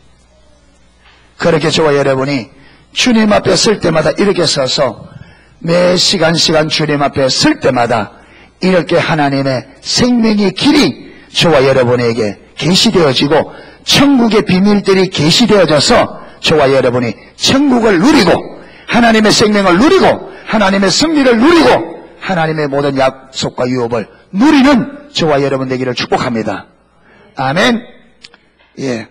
그렇게 저와 여러분이 주님 앞에 설 때마다 이렇게 서서 매 시간 주님 앞에 설 때마다 이렇게 하나님의 생명의 길이 저와 여러분에게 계시되어지고 천국의 비밀들이 계시되어져서 저와 여러분이 천국을 누리고 하나님의 생명을 누리고 하나님의 승리를 누리고 하나님의 모든 약속과 유업을 누리는 저와 여러분 되기를 축복합니다. 아멘. 예.